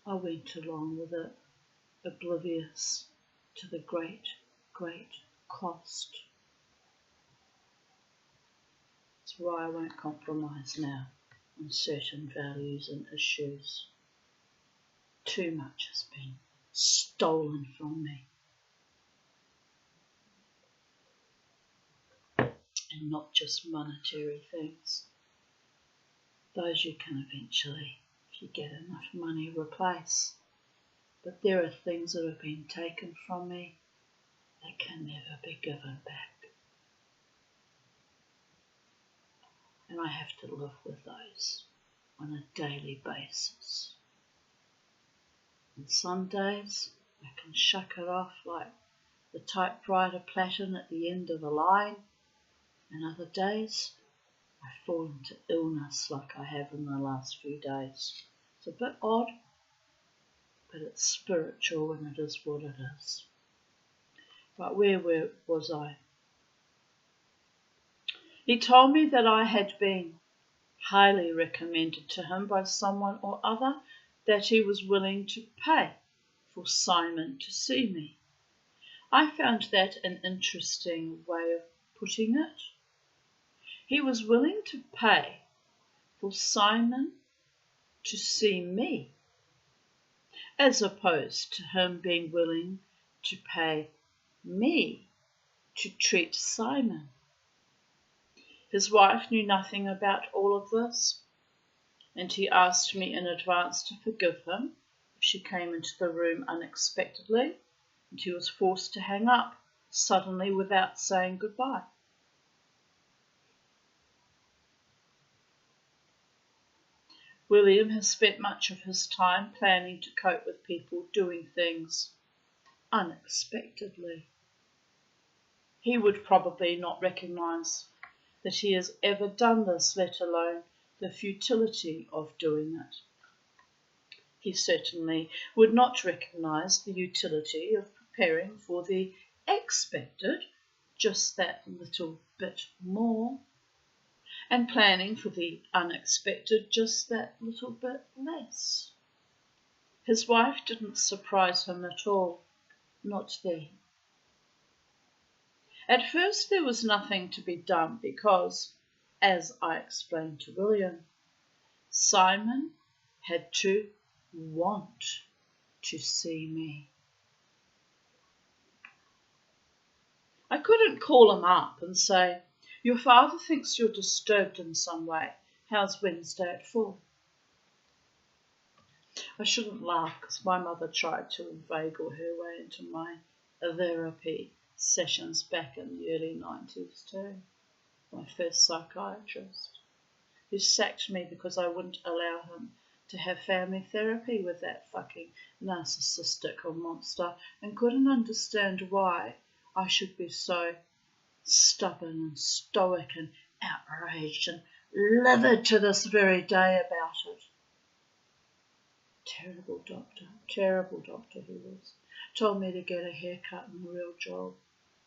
[SPEAKER 1] I went along with it, oblivious to the great, great cost. That's why I won't compromise now on certain values and issues. Too much has been stolen from me. And not just monetary things. Those you can eventually, if you get enough money, replace. But there are things that have been taken from me that can never be given back. And I have to live with those on a daily basis. And some days I can shuck it off like the typewriter platen at the end of a line. And other days, I fall into illness like I have in the last few days. It's a bit odd, but it's spiritual and it is what it is. But where was I? He told me that I had been highly recommended to him by someone or other, that he was willing to pay for Simon to see me. I found that an interesting way of putting it. He was willing to pay for Simon to see me, as opposed to him being willing to pay me to treat Simon. His wife knew nothing about all of this, and he asked me in advance to forgive him if she came into the room unexpectedly, and he was forced to hang up suddenly without saying goodbye. William has spent much of his time planning to cope with people doing things unexpectedly. He would probably not recognise that he has ever done this, let alone the futility of doing it. He certainly would not recognise the utility of preparing for the expected just that little bit more, and planning for the unexpected just that little bit less. His wife didn't surprise him at all, not then. At first there was nothing to be done because, as I explained to William, Simon had to want to see me. I couldn't call him up and say, "Your father thinks you're disturbed in some way. How's Wednesday at 4? I shouldn't laugh because my mother tried to inveigle her way into my therapy sessions back in the early 90s too. My first psychiatrist, who sacked me because I wouldn't allow him to have family therapy with that fucking narcissistic monster and couldn't understand why I should be so stubborn and stoic and outraged and livid to this very day about it. Terrible doctor he was. Told me to get a haircut and a real job.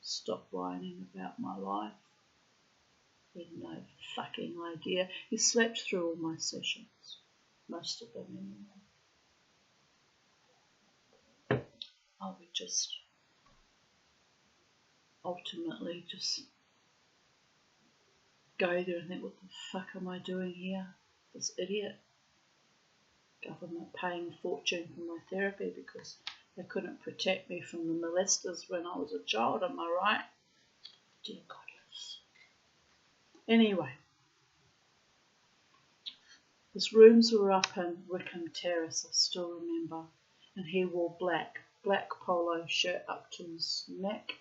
[SPEAKER 1] Stop whining about my life. He had no fucking idea. He slept through all my sessions. Most of them anyway. I would just ultimately just go there and think, what the fuck am I doing here? This idiot. Government paying a fortune for my therapy because they couldn't protect me from the molesters when I was a child, am I right? Dear God, yes. Anyway, his rooms were up in Wickham Terrace, I still remember, and he wore black polo shirt up to his neck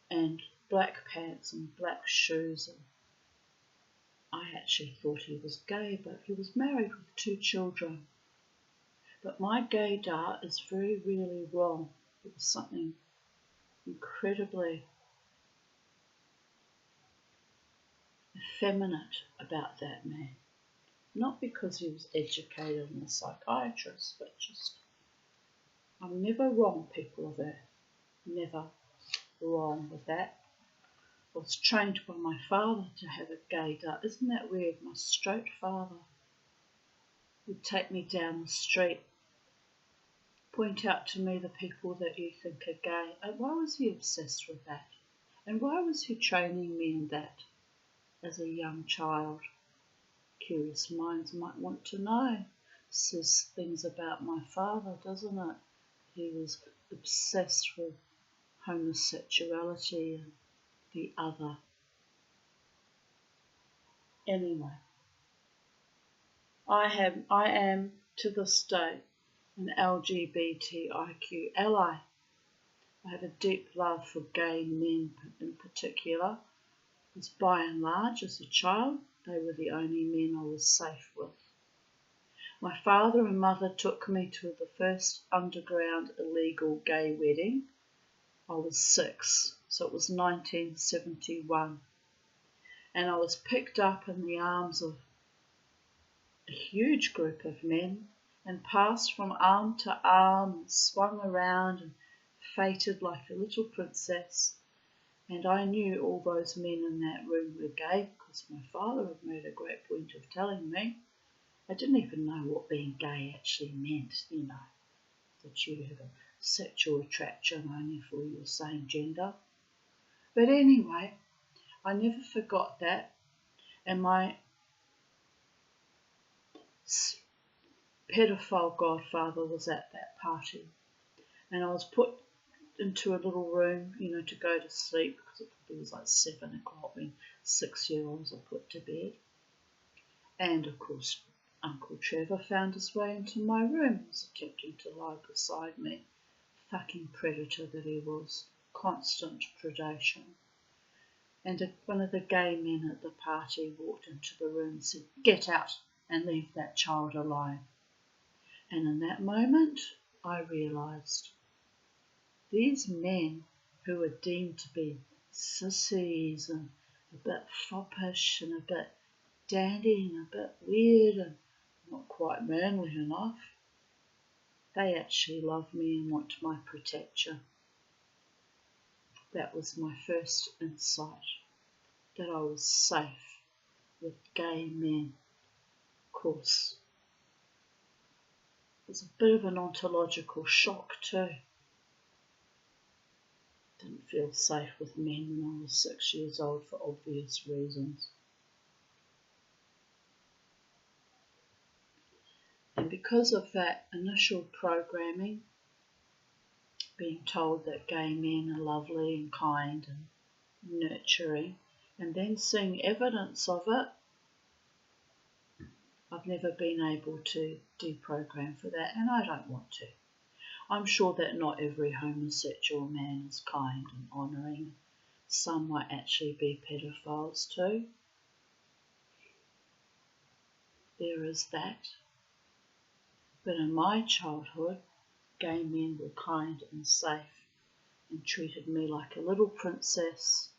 [SPEAKER 1] and black pants and black shoes. And I actually thought he was gay, but he was married with 2 children. But my gaydar is very really wrong. There was something incredibly effeminate about that man. Not because he was educated and a psychiatrist, but just, I'm never wrong, people of Earth. Never wrong with that. I was trained by my father to have a gaydar. Isn't that weird? My straight father would take me down the street, point out to me the people that you think are gay. And why was he obsessed with that? And why was he training me in that as a young child? Curious minds might want to know. Says things about my father, doesn't it? He was obsessed with homosexuality and the other. Anyway, I am to this day an LGBTIQ ally. I have a deep love for gay men in particular, as by and large as a child they were the only men I was safe with. My father and mother took me to the first underground illegal gay wedding. I was 6, so it was 1971, and I was picked up in the arms of a huge group of men and passed from arm to arm and swung around and fated like a little princess. And I knew all those men in that room were gay because my father had made a great point of telling me. I didn't even know what being gay actually meant, that you have a sexual attraction only for your same gender. But anyway, I never forgot that, and my pedophile godfather was at that party, and I was put into a little room, to go to sleep, because it probably was like 7 o'clock when 6-year-olds are put to bed. And of course, Uncle Trevor found his way into my room. He was attempting to lie beside me. Fucking predator that he was. Constant predation. And one of the gay men at the party walked into the room and said, "Get out and leave that child alone." And in that moment, I realised these men who were deemed to be sissies and a bit foppish and a bit dandy and a bit weird and not quite manly enough, they actually love me and want my protection. That was my first insight, that I was safe with gay men. Of course, it was a bit of an ontological shock too. Didn't feel safe with men when I was 6 years old for obvious reasons. And because of that initial programming, being told that gay men are lovely and kind and nurturing, and then seeing evidence of it, I've never been able to deprogram for that, and I don't want to. I'm sure that not every homosexual man is kind and honouring. Some might actually be pedophiles too. There is that. But in my childhood, gay men were kind and safe and treated me like a little princess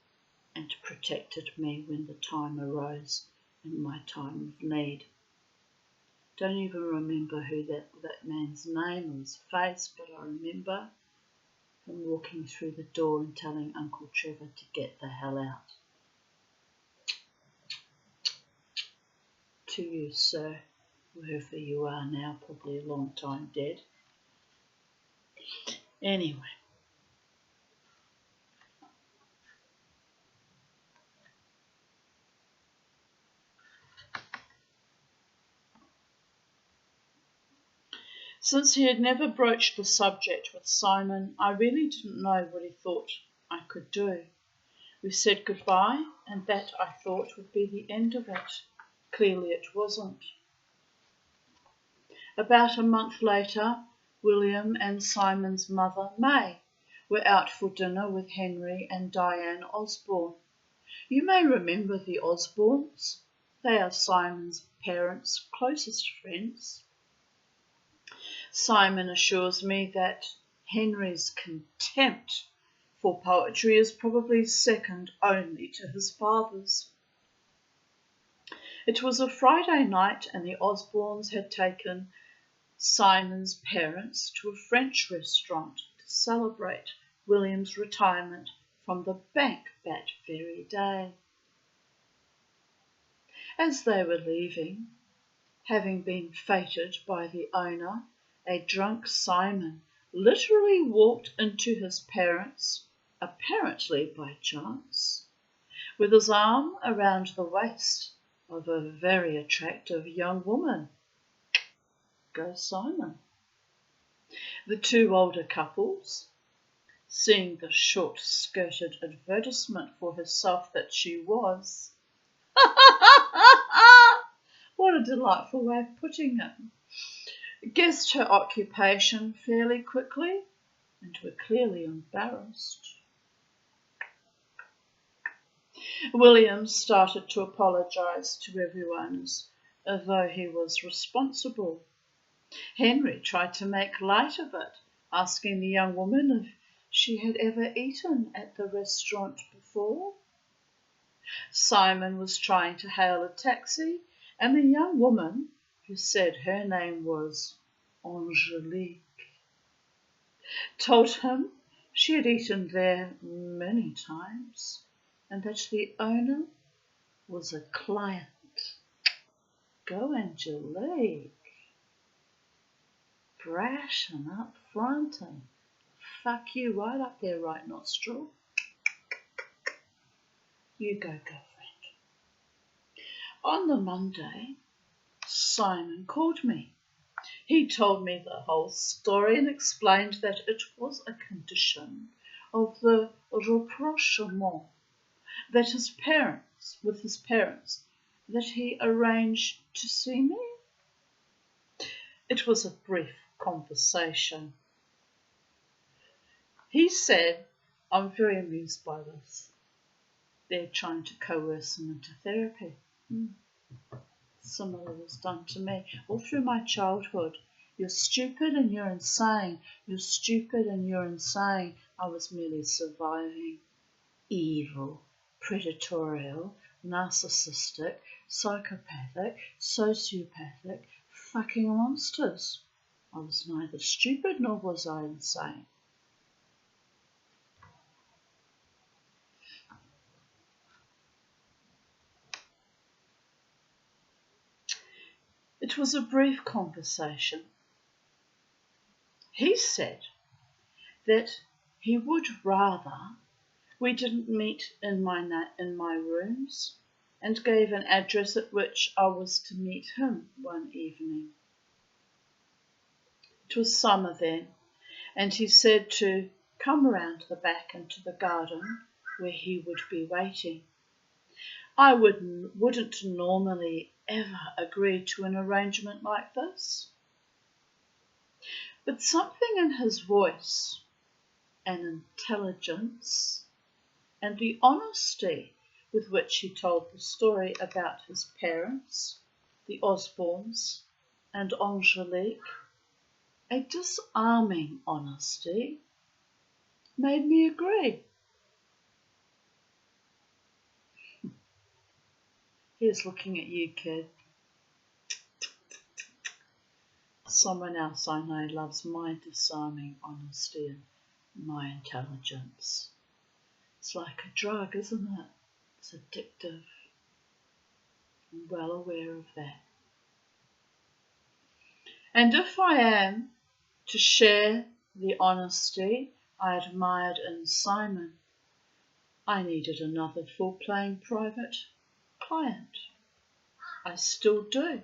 [SPEAKER 1] and protected me when the time arose in my time of need. Don't even remember who that man's name or his face, but I remember him walking through the door and telling Uncle Trevor to get the hell out. To you, sir, whoever you are now, probably a long time dead. Anyway. Since he had never broached the subject with Simon, I really didn't know what he thought I could do. We said goodbye, and that, I thought, would be the end of it. Clearly it wasn't. About a month later, William and Simon's mother, May, were out for dinner with Henry and Diane Osborne. You may remember the Osbornes. They are Simon's parents' closest friends. Simon assures me that Henry's contempt for poetry is probably second only to his father's. It was a Friday night, and the Osbornes had taken Simon's parents to a French restaurant to celebrate William's retirement from the bank that very day. As they were leaving, having been feted by the owner, a drunk Simon literally walked into his parents, apparently by chance, with his arm around the waist of a very attractive young woman. Go Simon. The two older couples, seeing the short-skirted advertisement for herself that she was, what a delightful way of putting it, guessed her occupation fairly quickly and were clearly embarrassed. William started to apologise to everyone as though he was responsible. Henry tried to make light of it, asking the young woman if she had ever eaten at the restaurant before. Simon was trying to hail a taxi, and the young woman, who said her name was Angelique, told him she had eaten there many times and that the owner was a client. Go Angelique. Brash and up front and fuck you right up their right nostril. You go, girlfriend. On the Monday, Simon called me. He told me the whole story and explained that it was a condition of the rapprochement that his parents, that he arranged to see me. It was a brief conversation. He said, I'm very amused by this. They're trying to coerce him into therapy. Similar was done to me all through my childhood. You're stupid and you're insane. You're stupid and you're insane. I was merely surviving. Evil, predatorial, narcissistic, psychopathic, sociopathic, fucking monsters. I was neither stupid nor was I insane. It was a brief conversation. He said that he would rather we didn't meet in my rooms, and gave an address at which I was to meet him one evening. It was summer then, and he said to come round the back into the garden where he would be waiting. I wouldn't normally ever agree to an arrangement like this, but something in his voice and intelligence and the honesty with which he told the story about his parents, the Osbornes, and Angelique, a disarming honesty, made me agree. Here's looking at you, kid. Someone else I know loves my disarming honesty and my intelligence. It's like a drug, isn't it? It's addictive. I'm well aware of that. And if I am to share the honesty I admired in Simon, I needed another full-playing private client. I still do.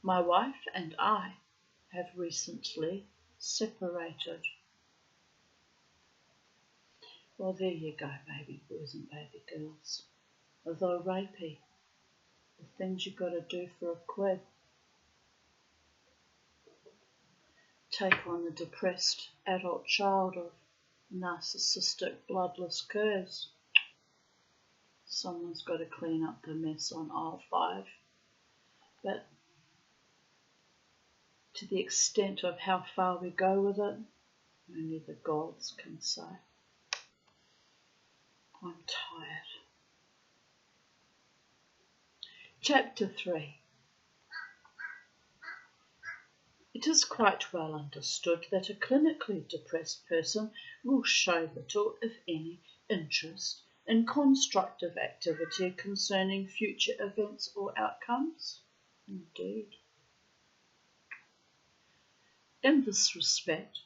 [SPEAKER 1] My wife and I have recently separated. Well, there you go, baby boys and baby girls. Although rapey, the things you've got to do for a quid. Take on the depressed adult child of narcissistic bloodless curs. Someone's got to clean up the mess on aisle 5. But to the extent of how far we go with it, only the gods can say. I'm tired. Chapter 3. It is quite well understood that a clinically depressed person will show little, if any, interest in constructive activity concerning future events or outcomes. Indeed. In this respect,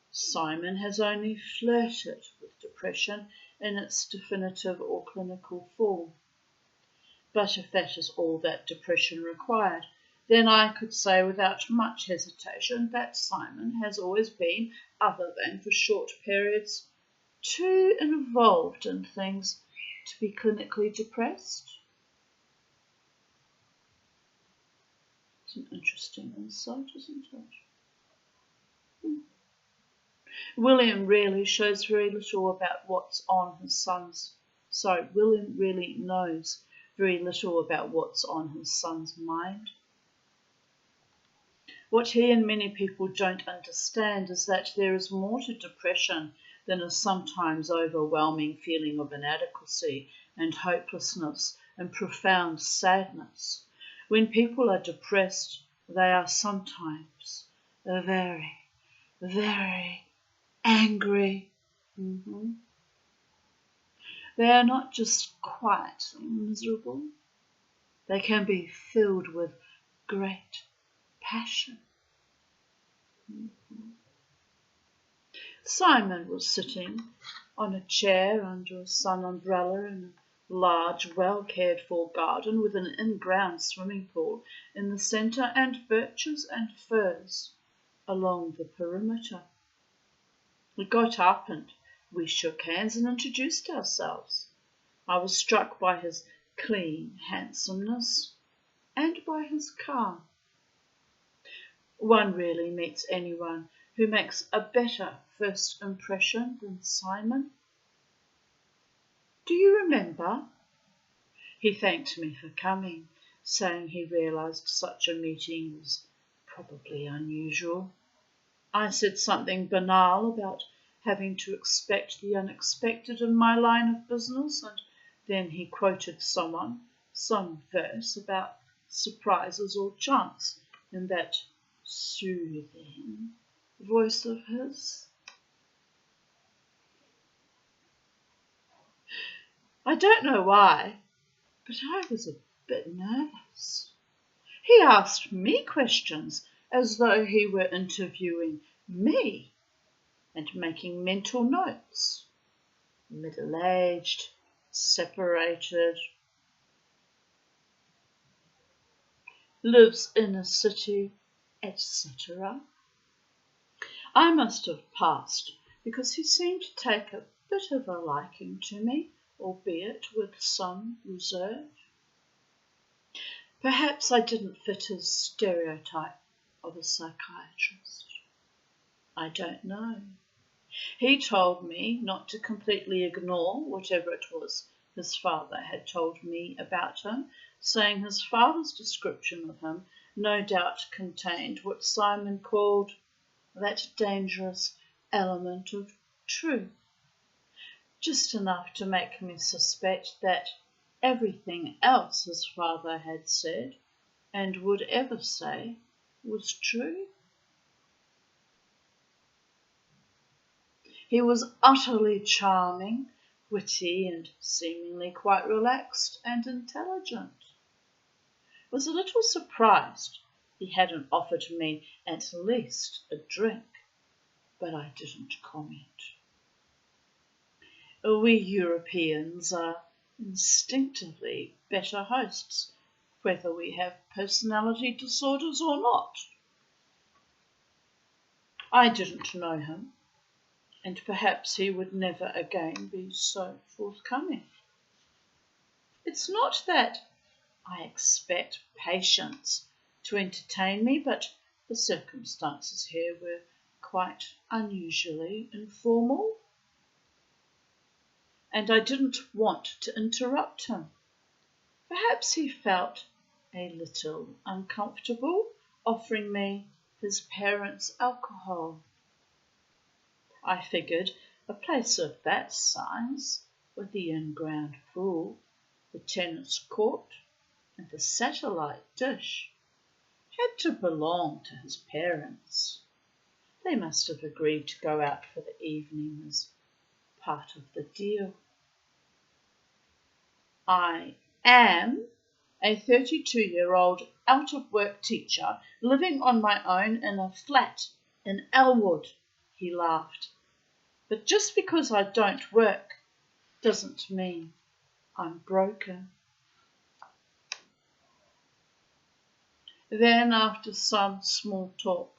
[SPEAKER 1] Simon has only flirted with depression in its definitive or clinical form. But if that is all that depression required, then I could say without much hesitation that Simon has always been, other than for short periods, too involved in things to be clinically depressed. It's an interesting insight, isn't it? William really shows very little about what's on his son's. William really knows very little about what's on his son's mind. What he and many people don't understand is that there is more to depression than a sometimes overwhelming feeling of inadequacy and hopelessness and profound sadness. When people are depressed, they are sometimes very, very angry. They are not just quietly miserable. They can be filled with great passion. Simon was sitting on a chair under a sun umbrella in a large, well-cared-for garden with an in-ground swimming pool in the centre and birches and firs along the perimeter. We got up and we shook hands and introduced ourselves. I was struck by his clean handsomeness and by his calm. One rarely meets anyone who makes a better first impression than Simon. Do you remember? He thanked me for coming, saying he realised such a meeting was probably unusual. I said something banal about having to expect the unexpected in my line of business, and then he quoted some verse about surprises or chance in that soothing voice of his. I don't know why, but I was a bit nervous. He asked me questions as though he were interviewing me and making mental notes. Middle-aged, separated, lives in a city, etc. I must have passed because he seemed to take a bit of a liking to me, albeit with some reserve. Perhaps I didn't fit his stereotype of a psychiatrist. I don't know. He told me not to completely ignore whatever it was his father had told me about him, saying his father's description of him no doubt contained what Simon called that dangerous element of truth, just enough to make me suspect that everything else his father had said and would ever say was true. He was utterly charming, witty, and seemingly quite relaxed and intelligent. I was a little surprised he hadn't offered me at least a drink, but I didn't comment. We Europeans are instinctively better hosts, whether we have personality disorders or not. I didn't know him, and perhaps he would never again be so forthcoming. It's not that I expect patience to entertain me, but the circumstances here were quite unusually informal, and I didn't want to interrupt him. Perhaps he felt a little uncomfortable offering me his parents' alcohol. I figured a place of that size, with the in-ground pool, the tennis court, and the satellite dish, had to belong to his parents. They must have agreed to go out for the evening as part of the deal. I am a 32-year-old out-of-work teacher living on my own in a flat in Elwood, he laughed. But just because I don't work doesn't mean I'm broken. Then, after some small talk,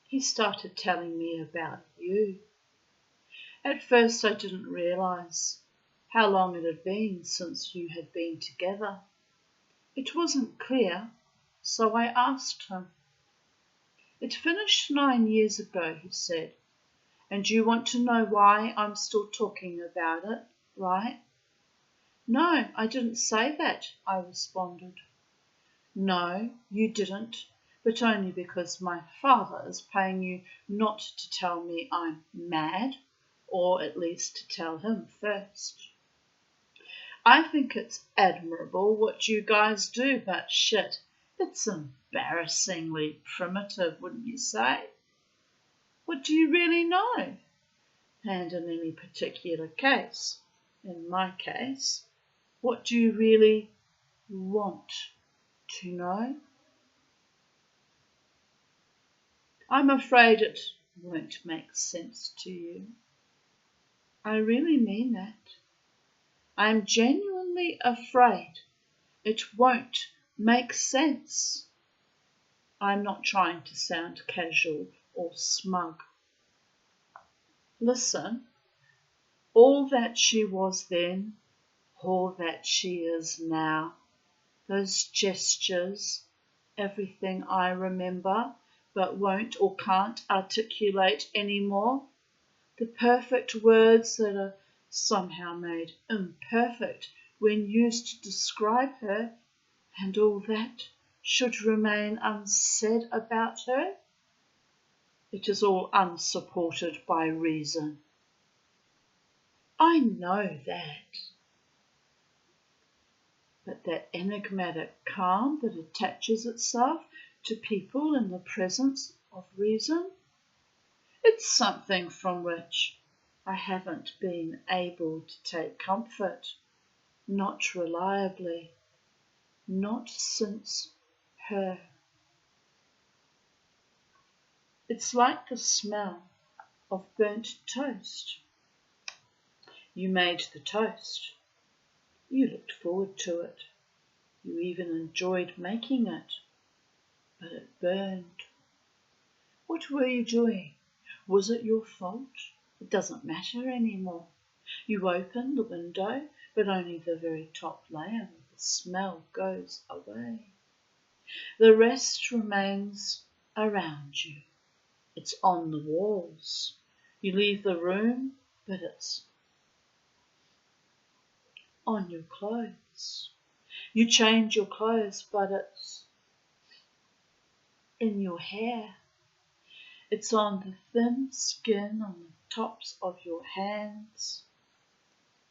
[SPEAKER 1] he started telling me about you. At first I didn't realise how long it had been since you had been together. It wasn't clear, so I asked him. It finished 9 years ago, he said, and you want to know why I'm still talking about it, right? No, I didn't say that, I responded. No, you didn't, but only because my father is paying you not to tell me I'm mad, or at least to tell him first. I think it's admirable what you guys do, but shit, it's embarrassingly primitive, wouldn't you say? What do you really know? And in any particular case, in my case, what do you really want to know? I'm afraid it won't make sense to you. I really mean that. I'm genuinely afraid it won't make sense. I'm not trying to sound casual or smug. Listen, all that she was then, all that she is now, those gestures, everything I remember but won't or can't articulate anymore, the perfect words that are somehow made imperfect when used to describe her, and all that should remain unsaid about her. It is all unsupported by reason. I know that. But that enigmatic calm that attaches itself to people in the presence of reason, it's something from which I haven't been able to take comfort, not reliably, not since her. It's like the smell of burnt toast. You made the toast. You looked forward to it. You even enjoyed making it. But it burned. What were you doing? Was it your fault? It doesn't matter anymore. You open the window, but only the very top layer of the smell goes away. The rest remains around you. It's on the walls. You leave the room, but it's on your clothes. You change your clothes, but it's in your hair. It's on the thin skin on the tops of your hands.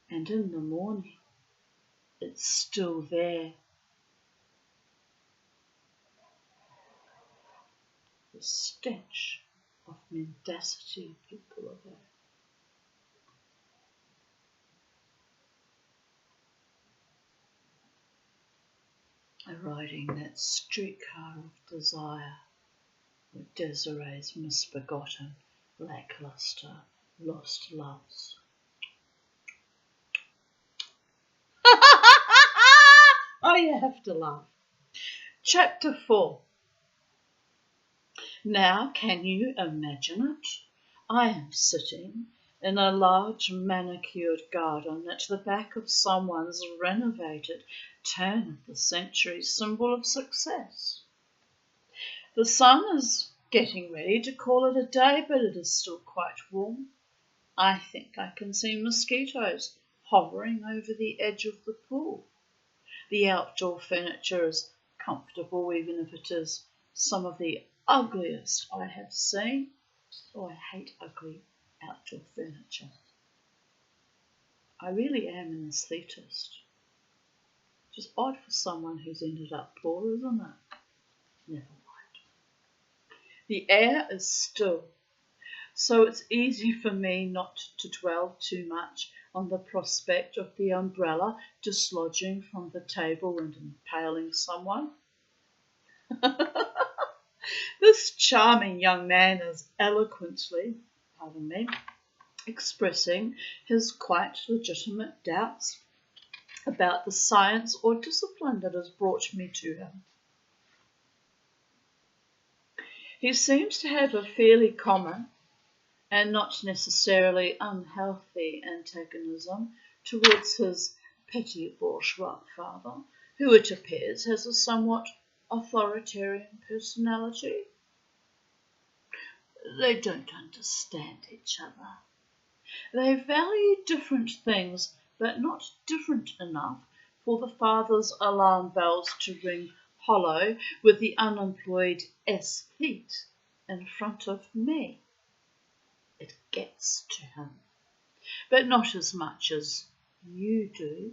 [SPEAKER 1] And in the morning, it's still there. The stench of mendacity, people of Earth. Riding that streetcar of desire with Desiree's misbegotten, lackluster, lost loves. Oh, you have to laugh. Chapter 4. Now, can you imagine it? I am sitting in a large manicured garden at the back of someone's renovated turn-of-the-century symbol of success. The sun is getting ready to call it a day, but it is still quite warm. I think I can see mosquitoes hovering over the edge of the pool. The outdoor furniture is comfortable, even if it is some of the ugliest I have seen. Oh, I hate ugly outdoor furniture. I really am an aesthetist. Which is odd for someone who's ended up poor, isn't it? Never mind. The air is still, so it's easy for me not to dwell too much on the prospect of the umbrella dislodging from the table and impaling someone. This charming young man is eloquently, expressing his quite legitimate doubts about the science or discipline that has brought me to him. He seems to have a fairly common and not necessarily unhealthy antagonism towards his petit bourgeois father, who it appears has a somewhat authoritarian personality. They don't understand each other. They value different things, but not different enough for the father's alarm bells to ring hollow with the unemployed aesthete in front of me. It gets to him, but not as much as you do.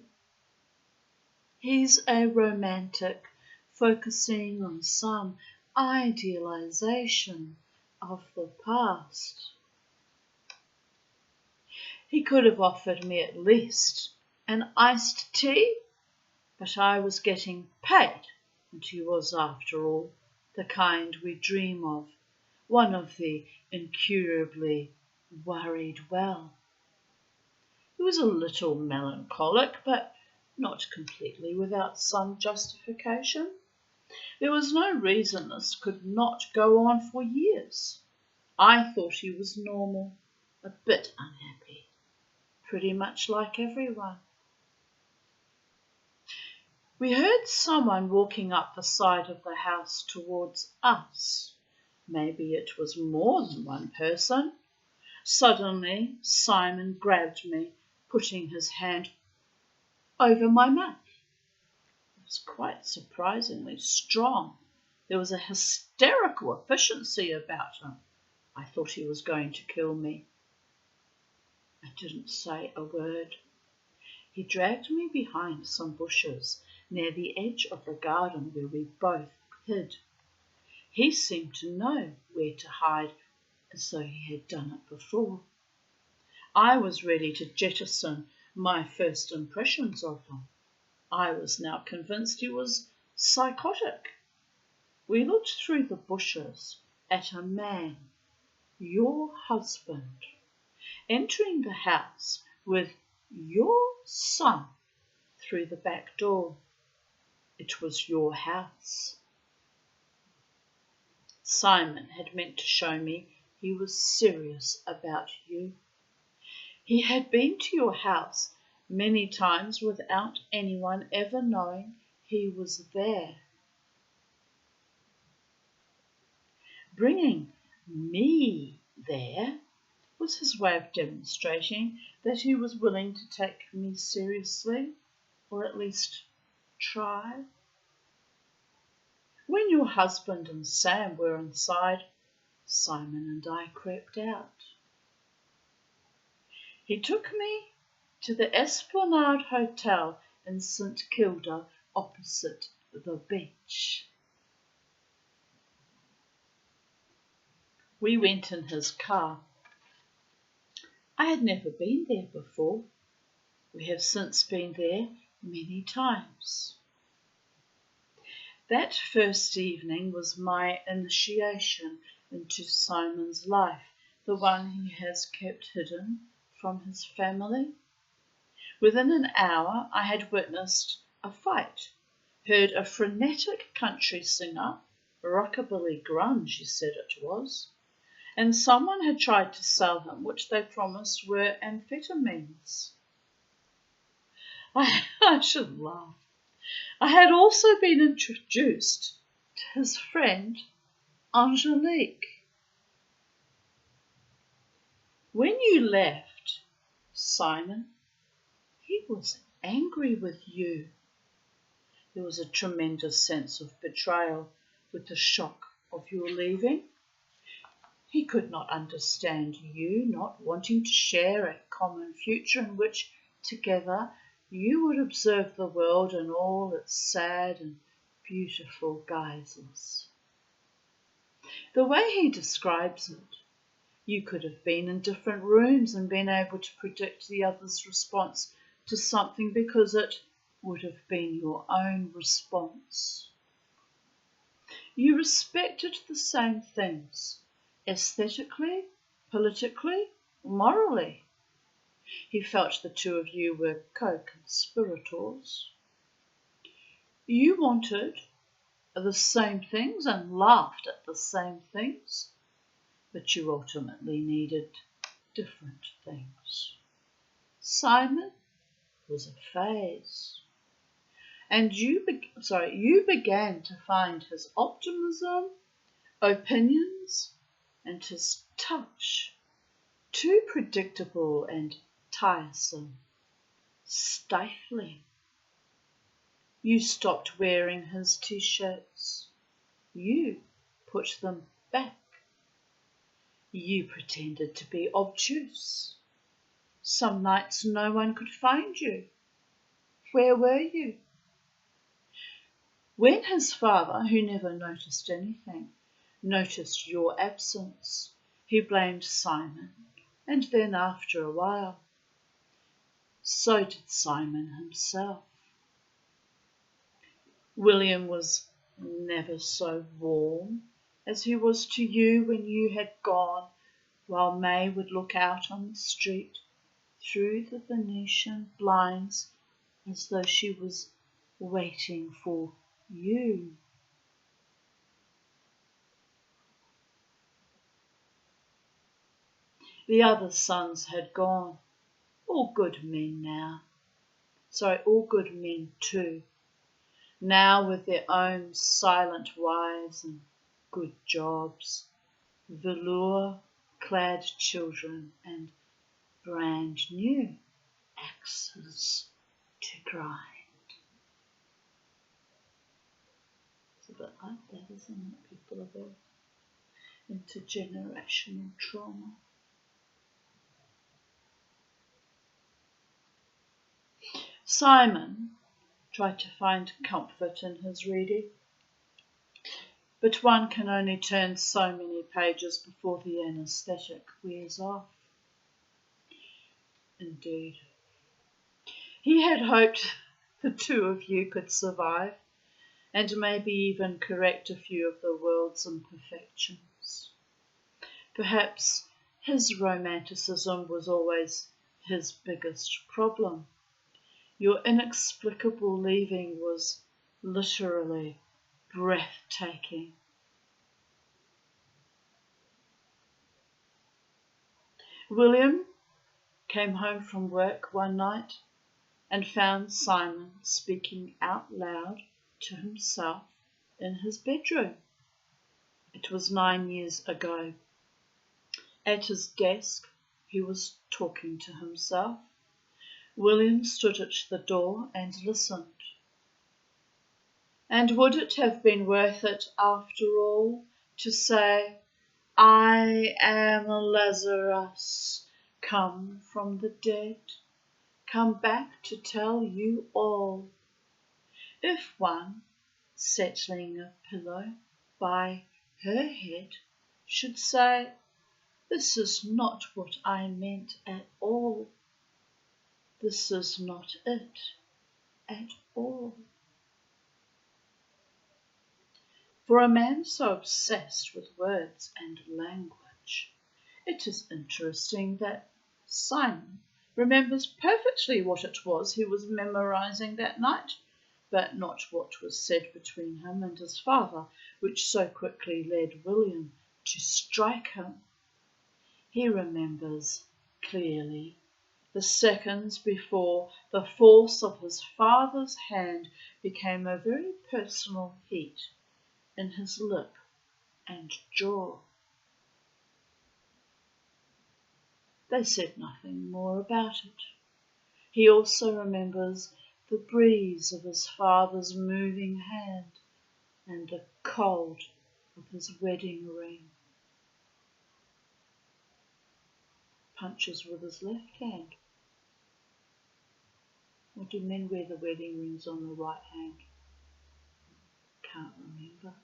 [SPEAKER 1] He's a romantic, focusing on some idealization of the past. He could have offered me at least an iced tea, but I was getting paid, and he was, after all, the kind we dream of, one of the incurably worried well. He was a little melancholic, but not completely without some justification. There was no reason this could not go on for years. I thought he was normal, a bit unhappy, pretty much like everyone. We heard someone walking up the side of the house towards us. Maybe it was more than one person. Suddenly, Simon grabbed me, putting his hand over my mouth. It was quite surprisingly strong. There was a hysterical efficiency about him. I thought he was going to kill me. I didn't say a word. He dragged me behind some bushes near the edge of the garden where we both hid. He seemed to know where to hide, as though he had done it before. I was ready to jettison my first impressions of him. I was now convinced he was psychotic. We looked through the bushes at a man, your husband, entering the house with your son through the back door. It was your house. Simon had meant to show me he was serious about you. He had been to your house many times without anyone ever knowing he was there. Bringing me there was his way of demonstrating that he was willing to take me seriously, or at least try. When your husband and Sam were inside, Simon and I crept out. He took me to the Esplanade Hotel in St Kilda opposite the beach. We went in his car. I had never been there before. We have since been there many times. That first evening was my initiation into Simon's life, the one he has kept hidden from his family. Within an hour I had witnessed a fight, heard a frenetic country singer, rockabilly grunge, he said it was, and someone had tried to sell him, which they promised were amphetamines. I should laugh. I had also been introduced to his friend Angelique. When you left, Simon, he was angry with you. There was a tremendous sense of betrayal with the shock of your leaving. He could not understand you not wanting to share a common future in which, together, you would observe the world in all its sad and beautiful guises. The way he describes it, you could have been in different rooms and been able to predict the other's response to something because it would have been your own response. You respected the same things, aesthetically, politically, morally. He felt the two of you were co-conspirators. You wanted the same things and laughed at the same things, but you ultimately needed different things. Simon was a phase, and you began to find his optimism, opinions, and his touch too predictable and tiresome, stifling. You stopped wearing his t-shirts. You put them back. You pretended to be obtuse. Some nights no one could find you. Where were you? When his father, who never noticed anything, noticed your absence, he blamed Simon, and then after a while, so did Simon himself. William was never so warm as he was to you when you had gone, while May would look out on the street through the Venetian blinds as though she was waiting for you. The other sons had gone, all good men now. All good men too. Now with their own silent wives and good jobs, velour-clad children and brand new axes to grind. It's a bit like that, isn't it? People are both intergenerational trauma. Simon tried to find comfort in his reading, but one can only turn so many pages before the anaesthetic wears off. Indeed. He had hoped the two of you could survive and maybe even correct a few of the world's imperfections. Perhaps his romanticism was always his biggest problem. Your inexplicable leaving was literally breathtaking. William came home from work one night and found Simon speaking out loud to himself in his bedroom. It was 9 years ago. At his desk, he was talking to himself. William stood at the door and listened. And would it have been worth it, after all, to say, I am Lazarus, come from the dead, come back to tell you all? If one, settling a pillow by her head, should say, this is not what I meant at all. This is not it at all. For a man so obsessed with words and language, it is interesting that Simon remembers perfectly what it was he was memorizing that night, but not what was said between him and his father, which so quickly led William to strike him. He remembers clearly the seconds before the force of his father's hand became a very personal heat in his lip and jaw. They said nothing more about it. He also remembers the breeze of his father's moving hand and the cold of his wedding ring. Punches with his left hand. Or do men wear the wedding rings on the right hand? Can't remember.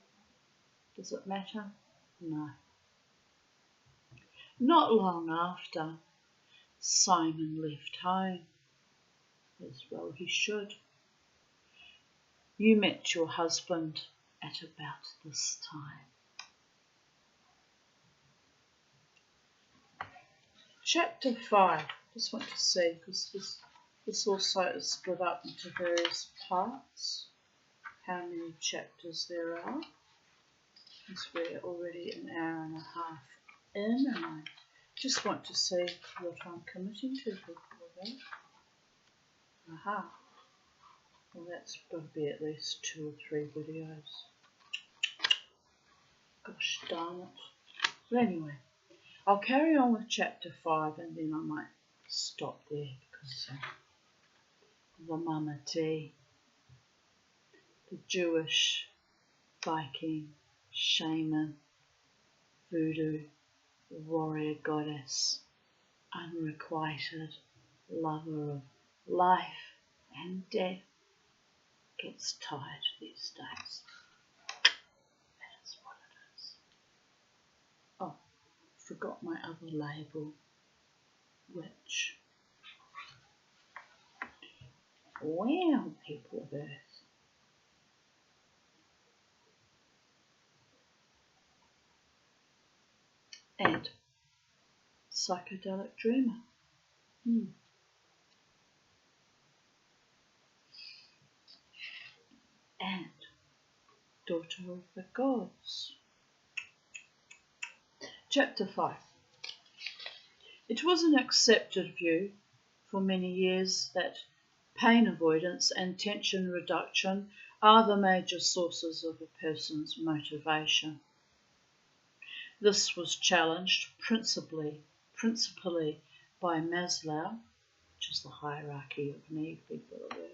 [SPEAKER 1] Does it matter? No. Not long after, Simon left home, as well he should. You met your husband at about this time. Chapter 5. Just want to see, because this also is split up into various parts, how many chapters there are. Because we're already an hour and a half in, and I just want to see what I'm committing to before that. Aha. Well, that's got to be at least 2 or 3 videos. Gosh darn it. But anyway, I'll carry on with chapter 5 and then I might stop there because the Mama T, the Jewish Viking shaman, voodoo warrior goddess, unrequited lover of life and death, gets tired these days. That is what it is. Oh, forgot my other label, which, wow, people of Earth. And psychedelic dreamer. And daughter of the gods. Chapter 5. It was an accepted view for many years that pain avoidance and tension reduction are the major sources of a person's motivation. This was challenged principally by Maslow, which is the hierarchy of need, people are aware,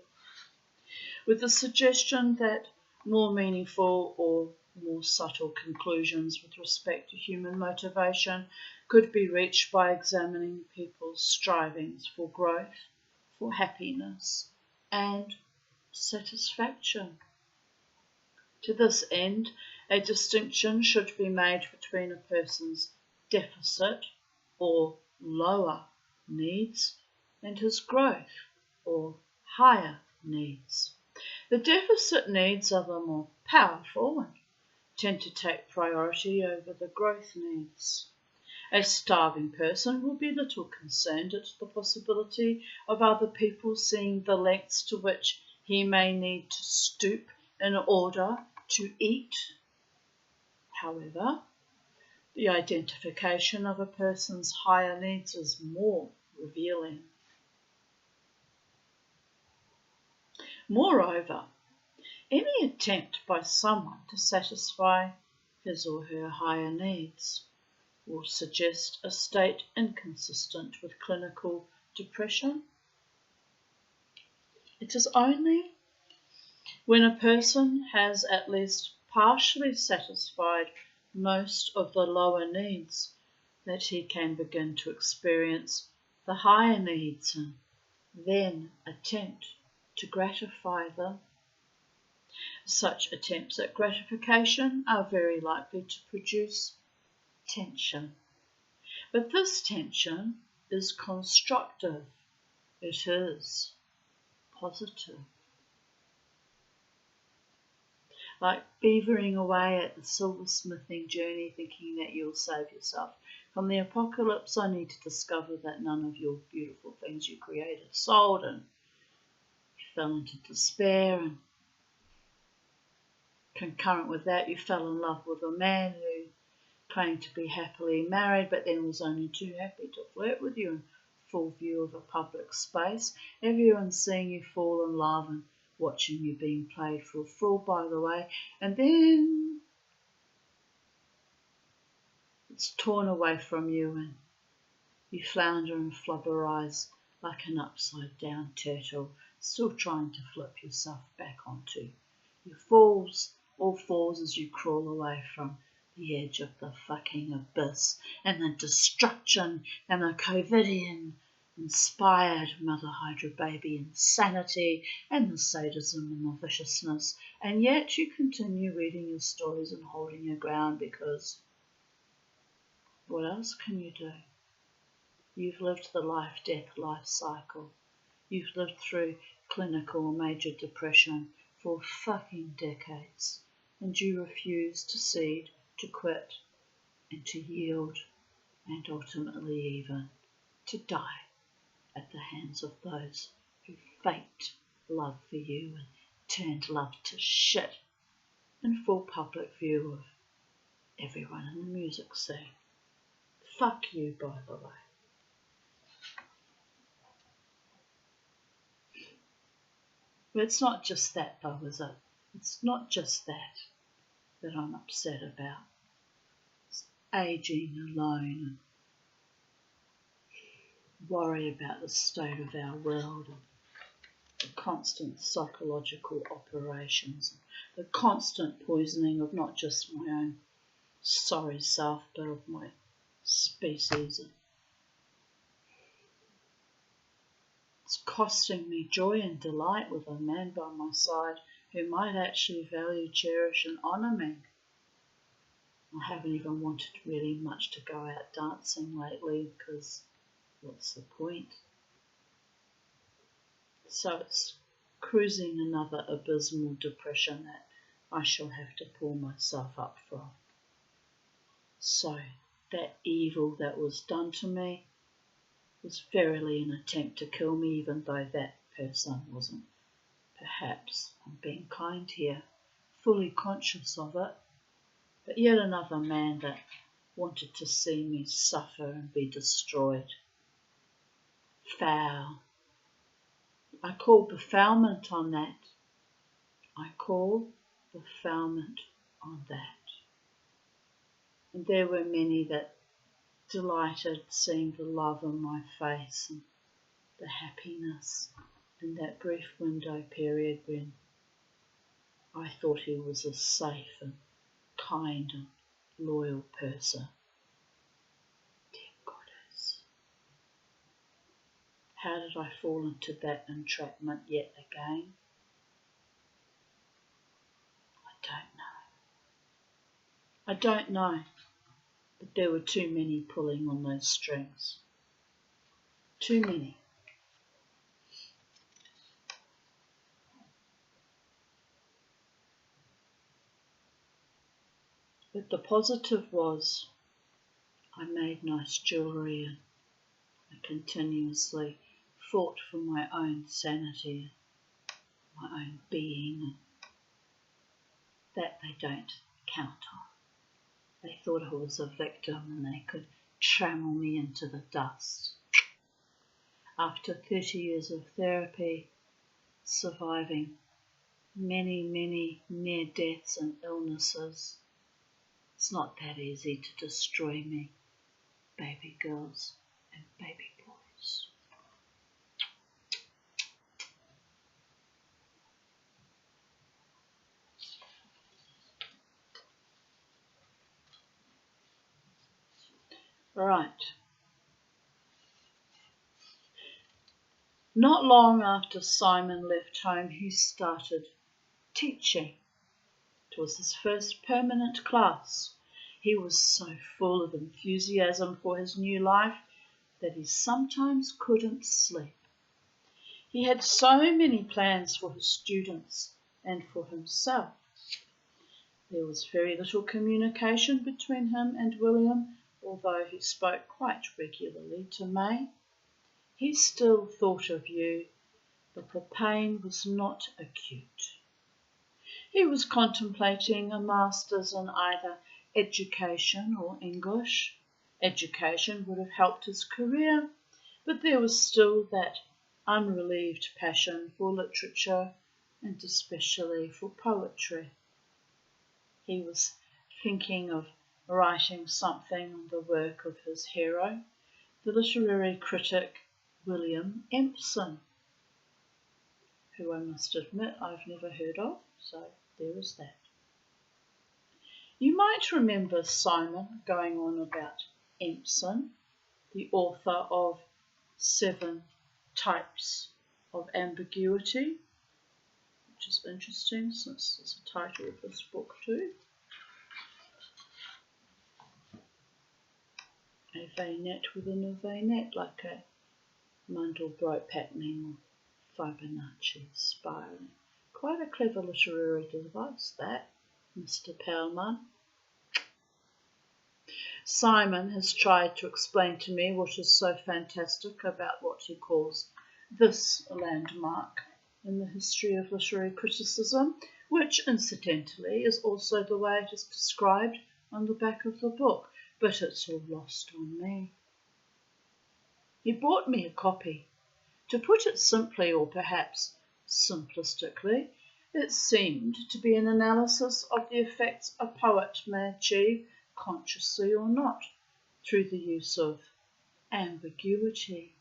[SPEAKER 1] with the suggestion that more meaningful or more subtle conclusions with respect to human motivation could be reached by examining people's strivings for growth, for happiness, and satisfaction. To this end, a distinction should be made between a person's deficit or lower needs and his growth or higher needs. The deficit needs are the more powerful and tend to take priority over the growth needs. A starving person will be little concerned at the possibility of other people seeing the lengths to which he may need to stoop in order to eat. However, the identification of a person's higher needs is more revealing. Moreover, any attempt by someone to satisfy his or her higher needs will suggest a state inconsistent with clinical depression. It is only when a person has at least partially satisfied most of the lower needs that he can begin to experience the higher needs and then attempt to gratify them. Such attempts at gratification are very likely to produce tension. But this tension is constructive. It is positive. Like beavering away at the silversmithing journey, thinking that you'll save yourself from the apocalypse, only to discover that none of your beautiful things you created sold, and you fell into despair and Concurrent with that, you fell in love with a man who claimed to be happily married, but then was only too happy to flirt with you in full view of a public space. Everyone seeing you fall in love and watching you being played for a fool, by the way, and then it's torn away from you and you flounder and flubberize like an upside down turtle, still trying to flip yourself back onto your falls, all falls as you crawl away from the edge of the fucking abyss and the destruction and the COVIDian inspired Mother Hydra baby insanity and the sadism and the viciousness, and yet you continue reading your stories and holding your ground because what else can you do? You've lived the life-death life cycle. You've lived through clinical or major depression for fucking decades, and you refuse to cede, to quit, and to yield, and ultimately even to die at the hands of those who faked love for you and turned love to shit in full public view of everyone in the music scene. Fuck you, by the way. But it's not just that though, is it? It's not just that I'm upset about. It's aging alone and worry about the state of our world and the constant psychological operations, the constant poisoning of not just my own sorry self, but of my species. It's costing me joy and delight with a man by my side who might actually value, cherish and honour me. I haven't even wanted really much to go out dancing lately because what's the point? So it's cruising another abysmal depression that I shall have to pull myself up from. So that evil that was done to me was verily an attempt to kill me, even though that person wasn't. Perhaps I'm being kind here, fully conscious of it, but yet another man that wanted to see me suffer and be destroyed. Foul. I call befoulment on that. I call befoulment on that. And there were many that delighted seeing the love on my face and the happiness in that brief window period when I thought he was a safe and kind and loyal person. Dear Goddess, how did I fall into that entrapment yet again? I don't know, but there were too many pulling on those strings. Too many. But the positive was I made nice jewellery and I continuously fought for my own sanity, my own being. That they don't count on. They thought I was a victim and they could trammel me into the dust. After 30 years of therapy, surviving many, many near deaths and illnesses, it's not that easy to destroy me, baby girls and baby boys. Right. Not long after Simon left home, he started teaching. It was his first permanent class. He was so full of enthusiasm for his new life that he sometimes couldn't sleep. He had so many plans for his students and for himself. There was very little communication between him and William, although he spoke quite regularly to May. He still thought of you, but the pain was not acute. He was contemplating a master's in either education or English. Education would have helped his career, but there was still that unrelieved passion for literature and especially for poetry. He was thinking of writing something on the work of his hero, the literary critic William Empson, who I must admit I've never heard of, so there is that. You might remember Simon going on about Empson, the author of 7 Types of Ambiguity, which is interesting since it's the title of this book too. A vignette within a vignette, like a Mandelbrot patterning or Fibonacci spiraling. Quite a clever literary device, that, Mr. Perlman. Simon has tried to explain to me what is so fantastic about what he calls this landmark in the history of literary criticism, which incidentally is also the way it is described on the back of the book, but it's all lost on me. He bought me a copy. To put it simply, or perhaps simplistically, it seemed to be an analysis of the effects a poet may achieve, consciously or not, through the use of ambiguity.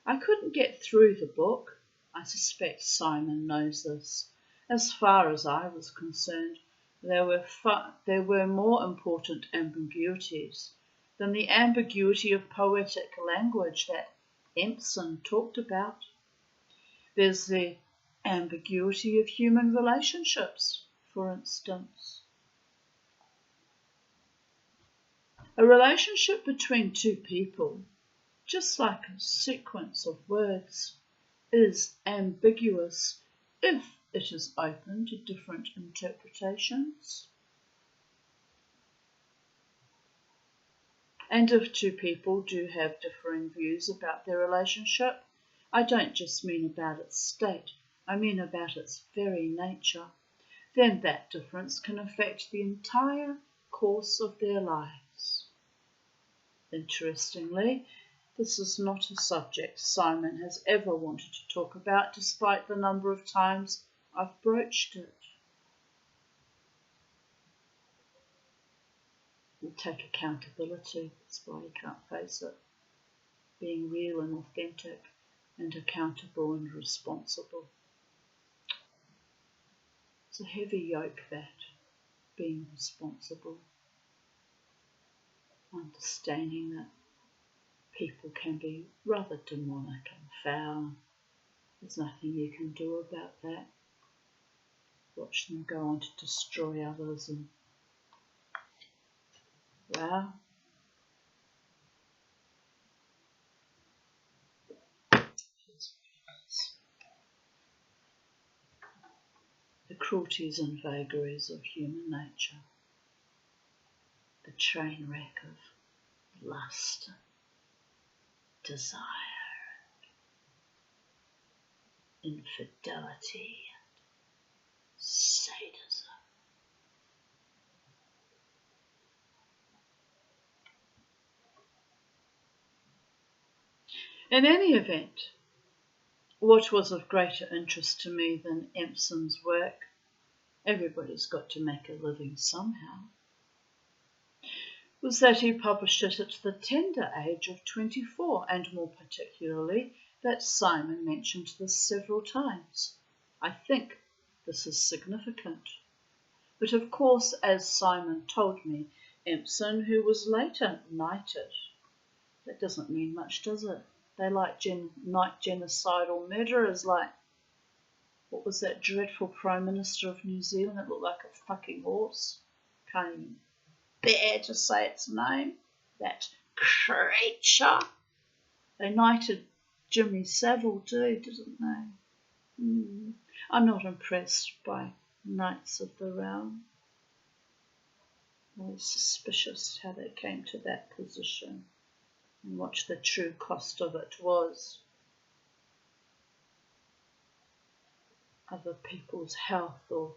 [SPEAKER 1] I couldn't get through the book. I suspect Simon knows this. As far as I was concerned, there were more important ambiguities than the ambiguity of poetic language that Empson talked about. There's the ambiguity of human relationships, for instance. A relationship between two people, just like a sequence of words, is ambiguous if it is open to different interpretations. And if two people do have differing views about their relationship, I don't just mean about its state, I mean about its very nature, then that difference can affect the entire course of their lives. Interestingly, this is not a subject Simon has ever wanted to talk about, despite the number of times I've broached it. We'll take accountability, that's why you can't face it. Being real and authentic and accountable and responsible. It's a heavy yoke, that, being responsible. Understanding that people can be rather demonic and foul. There's nothing you can do about that. Watch them go on to destroy others and, wow. The cruelties and vagaries of human nature. The train wreck of lust, desire, infidelity, and sadism. In any event, what was of greater interest to me than Empson's work, everybody's got to make a living somehow, was that he published it at the tender age of 24, and more particularly that Simon mentioned this several times. I think this is significant. But of course, as Simon told me, Empson, who was later knighted, that doesn't mean much, does it? They like knight genocidal murderers, like, what was that dreadful Prime Minister of New Zealand that looked like a fucking horse? Can't even bear to say its name. That creature. They knighted Jimmy Savile too, didn't they? I'm not impressed by knights of the realm. Always suspicious how they came to that position and what the true cost of it was. other people's health or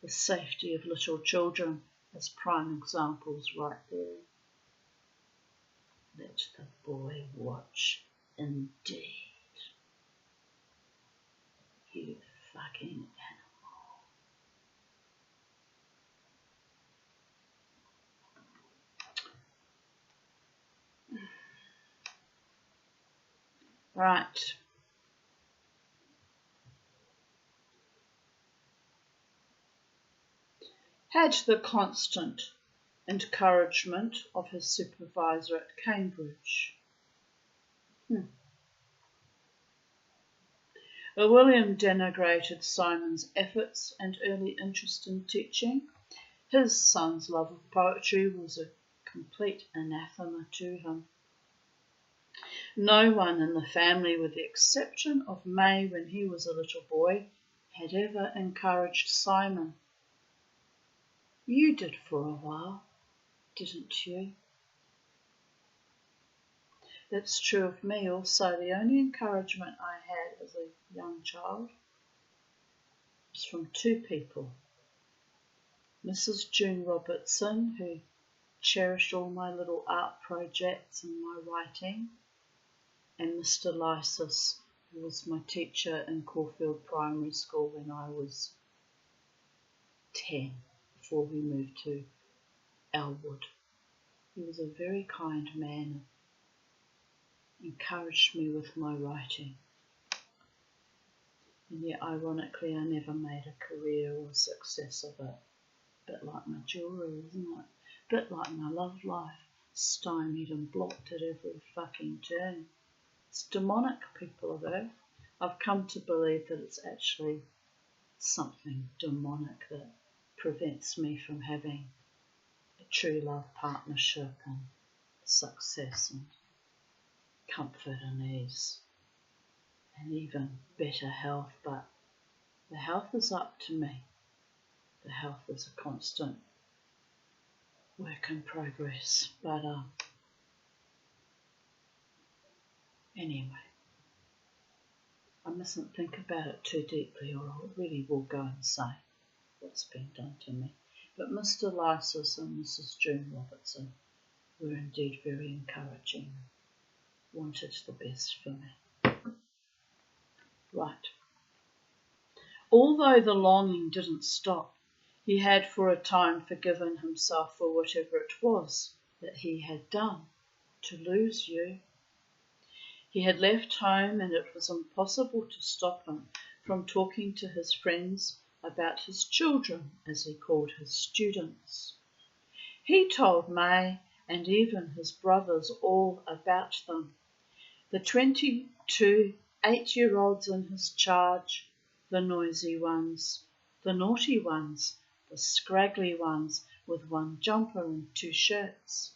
[SPEAKER 1] the safety of little children as prime examples right there. Let the boy watch indeed. You fucking animal. Right. Had the constant encouragement of his supervisor at Cambridge. William denigrated Simon's efforts and early interest in teaching. His son's love of poetry was a complete anathema to him. No one in the family, with the exception of May when he was a little boy, had ever encouraged Simon. You did for a while, didn't you? That's true of me also. The only encouragement I had as a young child was from two people. Mrs. June Robertson, who cherished all my little art projects and my writing, and Mr. Lysis, who was my teacher in Caulfield Primary School when I was 10, before we moved to Elwood. He was a very kind man, encouraged me with my writing. And yet, ironically, I never made a career or success of it. Bit like my jewellery, isn't it? Bit like my love life, stymied and blocked at every fucking turn. It's demonic, people of Earth. I've come to believe that it's actually something demonic that prevents me from having a true love partnership and success and comfort and ease and even better health. But the health is up to me. The health is a constant work in progress. But anyway, I mustn't think about it too deeply or I really will go insane what's been done to me. But Mr. Lysis and Mrs. June Robertson were indeed very encouraging, wanted the best for me. Right. Although the longing didn't stop, he had for a time forgiven himself for whatever it was that he had done to lose you. He had left home and it was impossible to stop him from talking to his friends about his children, as he called his students. He told May and even his brothers all about them. The 22 8-year-olds in his charge, the noisy ones, the naughty ones, the scraggly ones with one jumper and 2 shirts,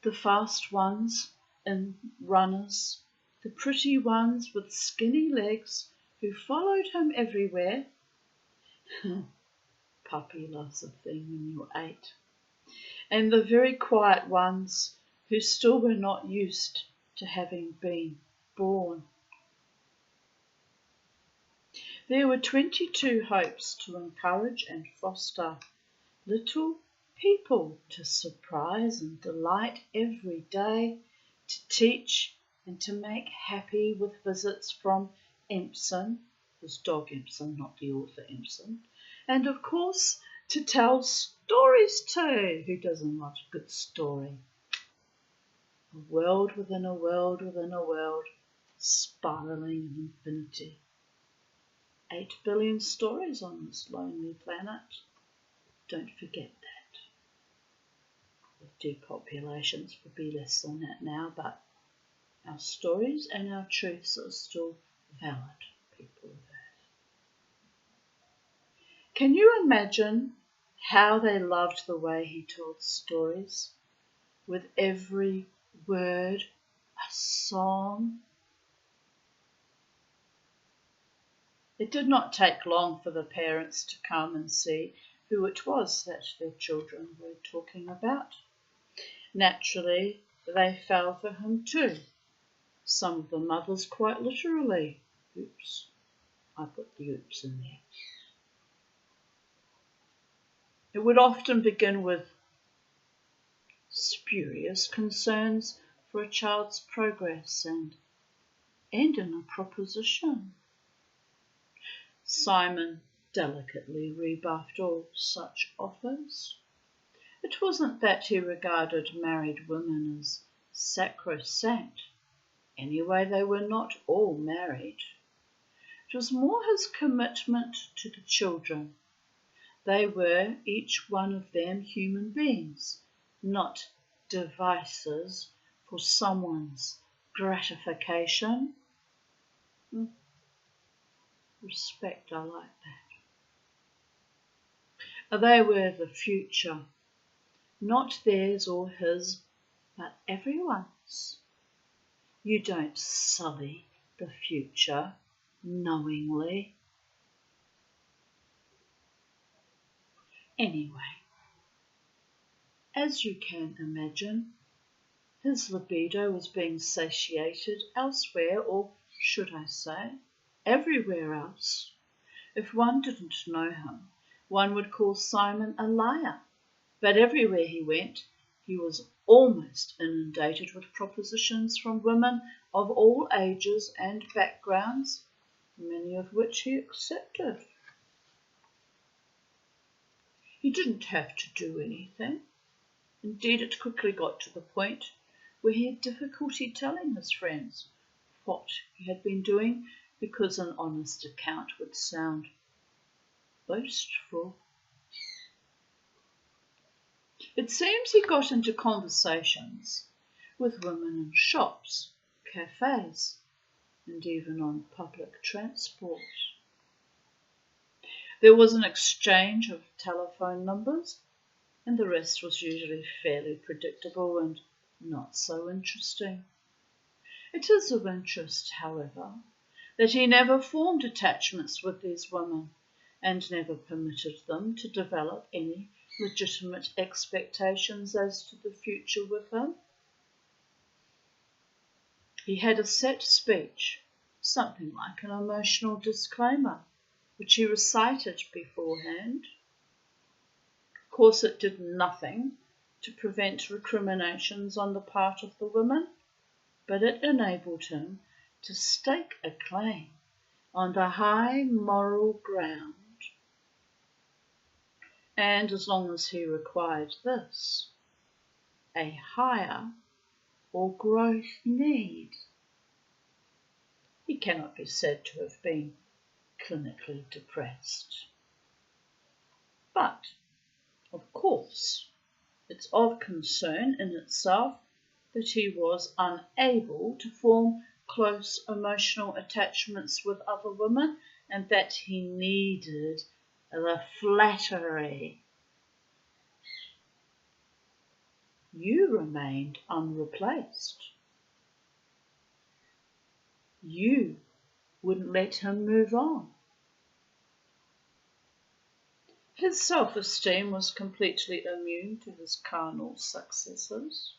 [SPEAKER 1] the fast ones in runners, the pretty ones with skinny legs who followed him everywhere. Puppy loves a thing when you're 8. And the very quiet ones who still were not used to having been born. There were 22 hopes to encourage and foster, little people to surprise and delight every day, to teach and to make happy with visits from Empson, his dog Empson, not the author Empson, and of course to tell stories to. Who doesn't love a good story? A world within a world within a world, spiralling in infinity. 8 billion stories on this lonely planet. Don't forget that. The depopulations would be less than that now, but our stories and our truths are still valid, people of Earth. Can you imagine how they loved the way he told stories? With every word, a song. It did not take long for the parents to come and see who it was that their children were talking about. Naturally, they fell for him too. Some of the mothers quite literally. Oops, I put loops in there. It would often begin with spurious concerns for a child's progress and end in a proposition. Simon delicately rebuffed all such offers. It wasn't that he regarded married women as sacrosanct. Anyway, they were not all married. It was more his commitment to the children. They were, each one of them, human beings, not devices for someone's gratification. Respect, I like that. They were the future, not theirs or his, but everyone's. You don't sully the future knowingly. Anyway, as you can imagine, his libido was being satiated elsewhere, or should I say, everywhere else. If one didn't know him, one would call Simon a liar, but everywhere he went, he was almost inundated with propositions from women of all ages and backgrounds, many of which he accepted. He didn't have to do anything. Indeed, it quickly got to the point where he had difficulty telling his friends what he had been doing, because an honest account would sound boastful. It seems he got into conversations with women in shops, cafes, and even on public transport. There was an exchange of telephone numbers, and the rest was usually fairly predictable and not so interesting. It is of interest, however, that he never formed attachments with these women and never permitted them to develop any legitimate expectations as to the future with him. He had a set speech, something like an emotional disclaimer, which he recited beforehand. Of course, it did nothing to prevent recriminations on the part of the women, but it enabled him to stake a claim on the high moral ground. And as long as he required this, a higher or growth need, he cannot be said to have been clinically depressed. But, of course, it's of concern in itself that he was unable to form close emotional attachments with other women, and that he needed the flattery. You remained unreplaced. You wouldn't let him move on. His self-esteem was completely immune to his carnal successes.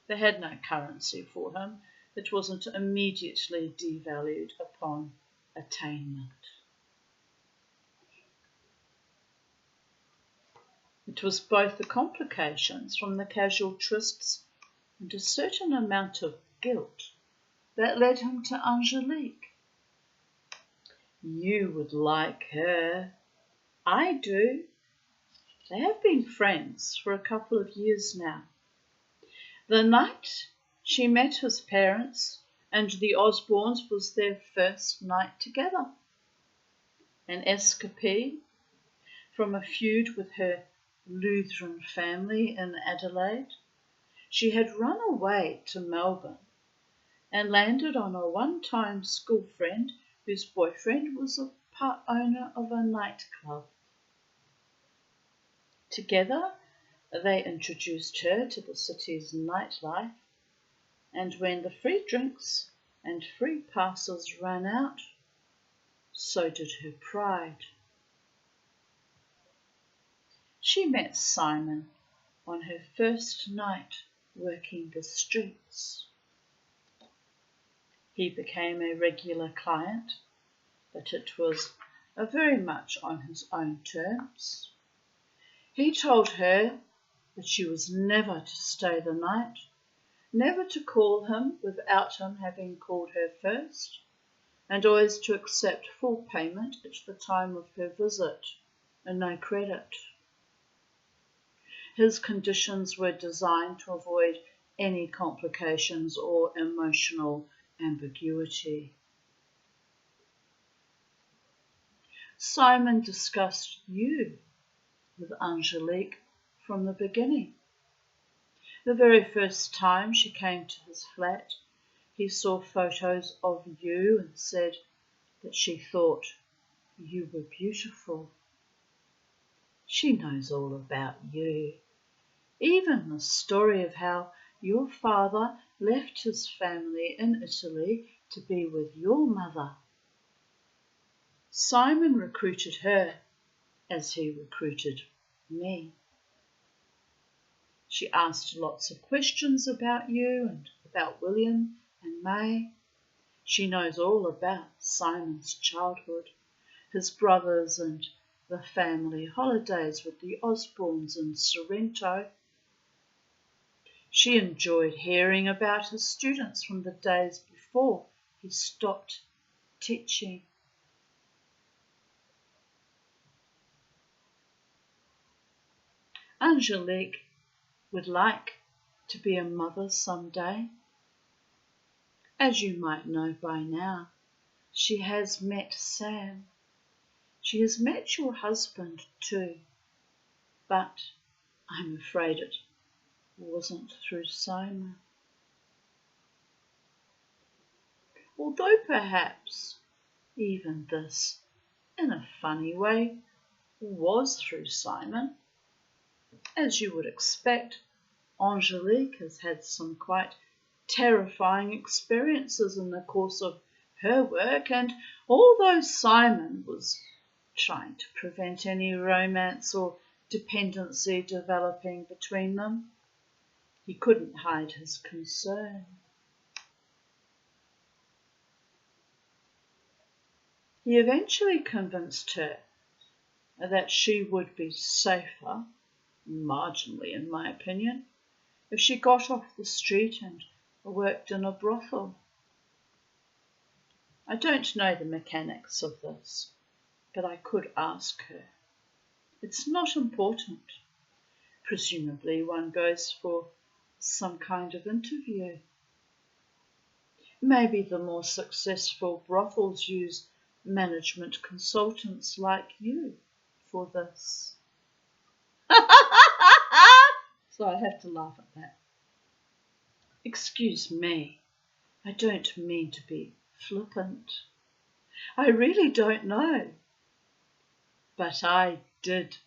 [SPEAKER 1] They had no currency for him that wasn't immediately devalued upon attainment. It was both the complications from the casual trysts and a certain amount of guilt that led him to Angelique. You would like her. I do. They have been friends for a couple of years now. The night she met his parents and the Osbornes was their first night together. An escapee from a feud with her Lutheran family in Adelaide, she had run away to Melbourne and landed on a one-time school friend whose boyfriend was a part owner of a nightclub. Together, they introduced her to the city's nightlife, and when the free drinks and free passes ran out, so did her pride. She met Simon on her first night working the streets. He became a regular client. but it was very much on his own terms. He told her that she was never to stay the night, never to call him without him having called her first, and always to accept full payment at the time of her visit and no credit. His conditions were designed to avoid any complications or emotional ambiguity. Simon discussed you with Angelique from the beginning. The very first time she came to his flat, he saw photos of you and said that she thought you were beautiful. She knows all about you, even the story of how your father left his family in Italy to be with your mother. Simon recruited her as he recruited me. She asked lots of questions about you and about William and May. She knows all about Simon's childhood, his brothers and the family holidays with the Osbornes in Sorrento. She enjoyed hearing about his students from the days before he stopped teaching. Angelique would like to be a mother someday. As you might know by now, she has met Sam. She has met your husband too, but I'm afraid it wasn't through Simon. Although perhaps even this, in a funny way, was through Simon. As you would expect, Angelique has had some quite terrifying experiences in the course of her work, and although Simon was trying to prevent any romance or dependency developing between them, he couldn't hide his concern. He eventually convinced her that she would be safer, marginally in my opinion, if she got off the street and worked in a brothel. I don't know the mechanics of this, but I could ask her. It's not important. Presumably one goes for some kind of interview. Maybe the more successful brothels use management consultants like you for this. So I have to laugh at that. Excuse me, I don't mean to be flippant. I really don't know. But I did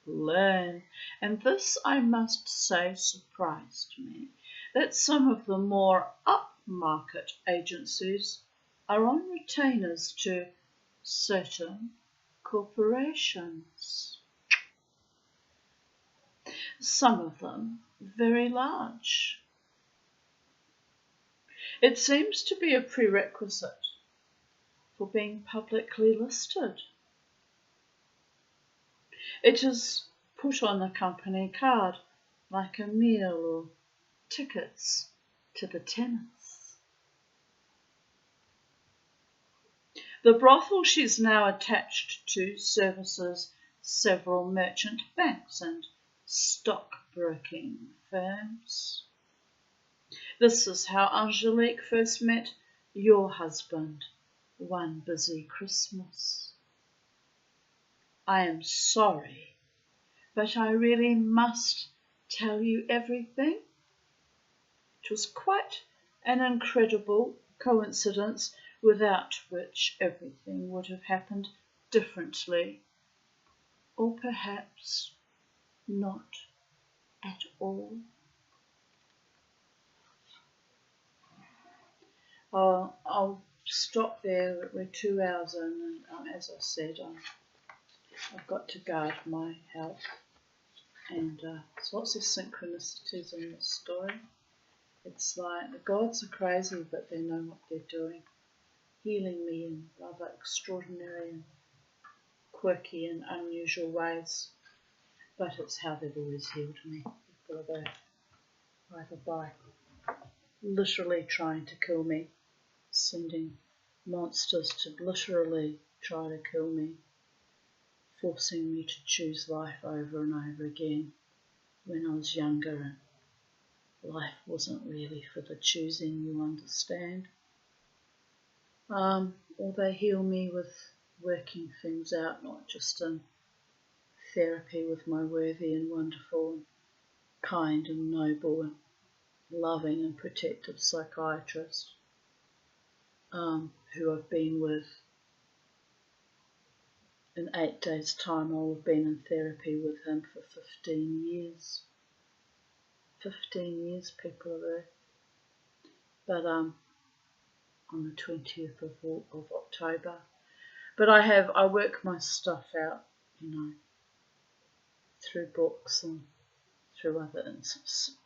[SPEAKER 1] learn, and this, I must say, surprised me, that some of the more upmarket agencies are on retainers to certain corporations. Some of them very large. It seems to be a prerequisite for being publicly listed. It is put on the company card like a meal or tickets to the tennis. The brothel she's now attached to services several merchant banks and stockbroking firms. This is how Angelique first met your husband one busy Christmas. I am sorry, but I really must tell you everything. It was quite an incredible coincidence without which everything would have happened differently, or perhaps not at all. I'll stop there. We're 2 hours in, and as I said, I've got to guard my health, and there's lots of synchronicities in this story. It's like the gods are crazy, but they know what they're doing. healing me in rather extraordinary and quirky and unusual ways. But it's how they've always healed me, people of Earth, either by literally trying to kill me, sending monsters to literally try to kill me, forcing me to choose life over and over again when I was younger and life wasn't really for the choosing, you understand. Or they heal me with working things out, not just in therapy with my worthy and wonderful and kind and noble and loving and protective psychiatrist who I've been with. In 8 days' time I'll have been in therapy with him for 15 years. 15 years, people of Earth. But on the 20th of October. But I work my stuff out, through books and through other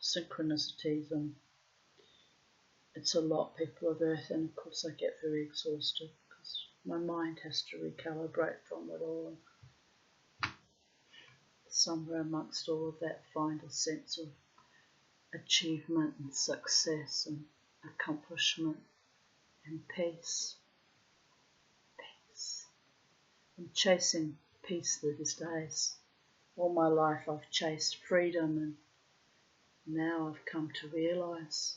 [SPEAKER 1] synchronicities, and it's a lot, people of Earth, and of course I get very exhausted because my mind has to recalibrate from it all. Somewhere amongst all of that, find a sense of achievement and success and accomplishment and peace. Peace. I'm chasing peace these days. All my life I've chased freedom, and now I've come to realise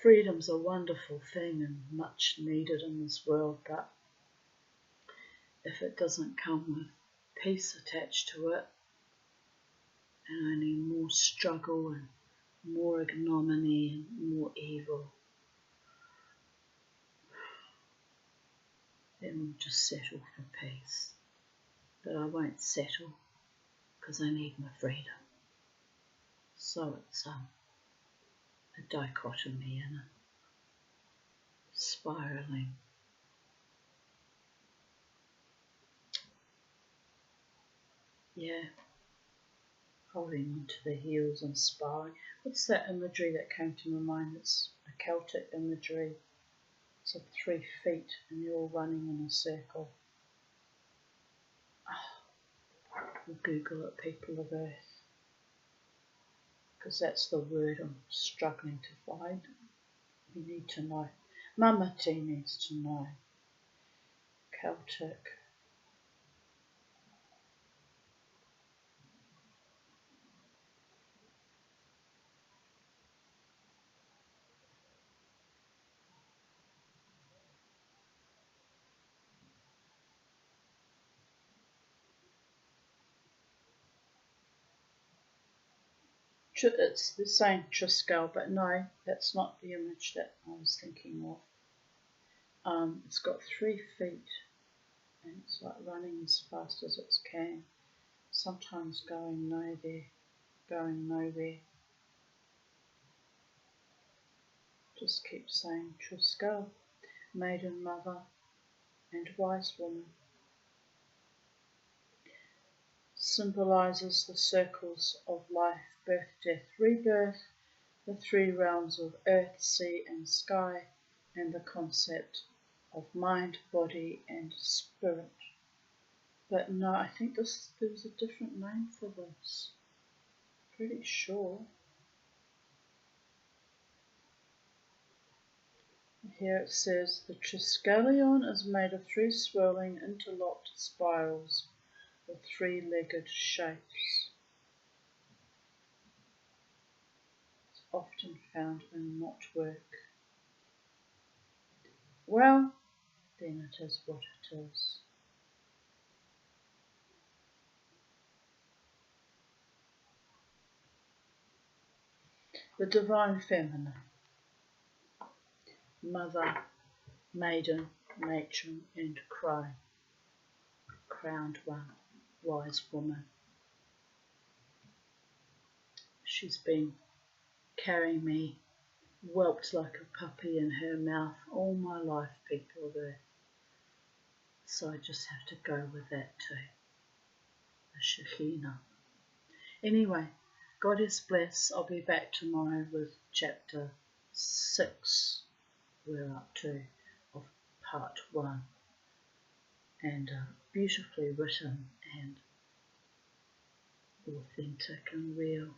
[SPEAKER 1] freedom's a wonderful thing and much needed in this world, but if it doesn't come with peace attached to it, and only more struggle and more ignominy and more evil, then we'll just settle for peace. But I won't settle because I need my freedom. So it's a dichotomy and a spiralling. Yeah, holding onto the heels and spiraling. What's that imagery that came to my mind? It's a Celtic imagery. It's of 3 feet and you're all running in a circle. Google it, people of Earth, because that's the word I'm struggling to find. You need to know. Mama T needs to know. Celtic. It's the same Triskel, but no, that's not the image that I was thinking of. It's got 3 feet and it's like running as fast as it can, sometimes going nowhere. Just keep saying Triskel, maiden mother and wise woman. Symbolises the circles of life, birth, death, rebirth, the 3 realms of earth, sea and sky, and the concept of mind, body and spirit. But no, I think there was a different name for this. Pretty sure. Here it says the Triskelion is made of 3 swirling interlocked spirals with 3-legged shapes. It's often found in knotwork. Well, then it is what it is. The Divine Feminine. Mother, maiden, matron and crone. Crowned one, wise woman. She's been carrying me whelped like a puppy in her mouth all my life, people of Earth. So I just have to go with that too. The Shekhinah. Anyway, God is bless. I'll be back tomorrow with chapter 6, we're up to of part 1, and beautifully written and authentic and real.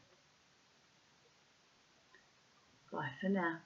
[SPEAKER 1] Bye for now.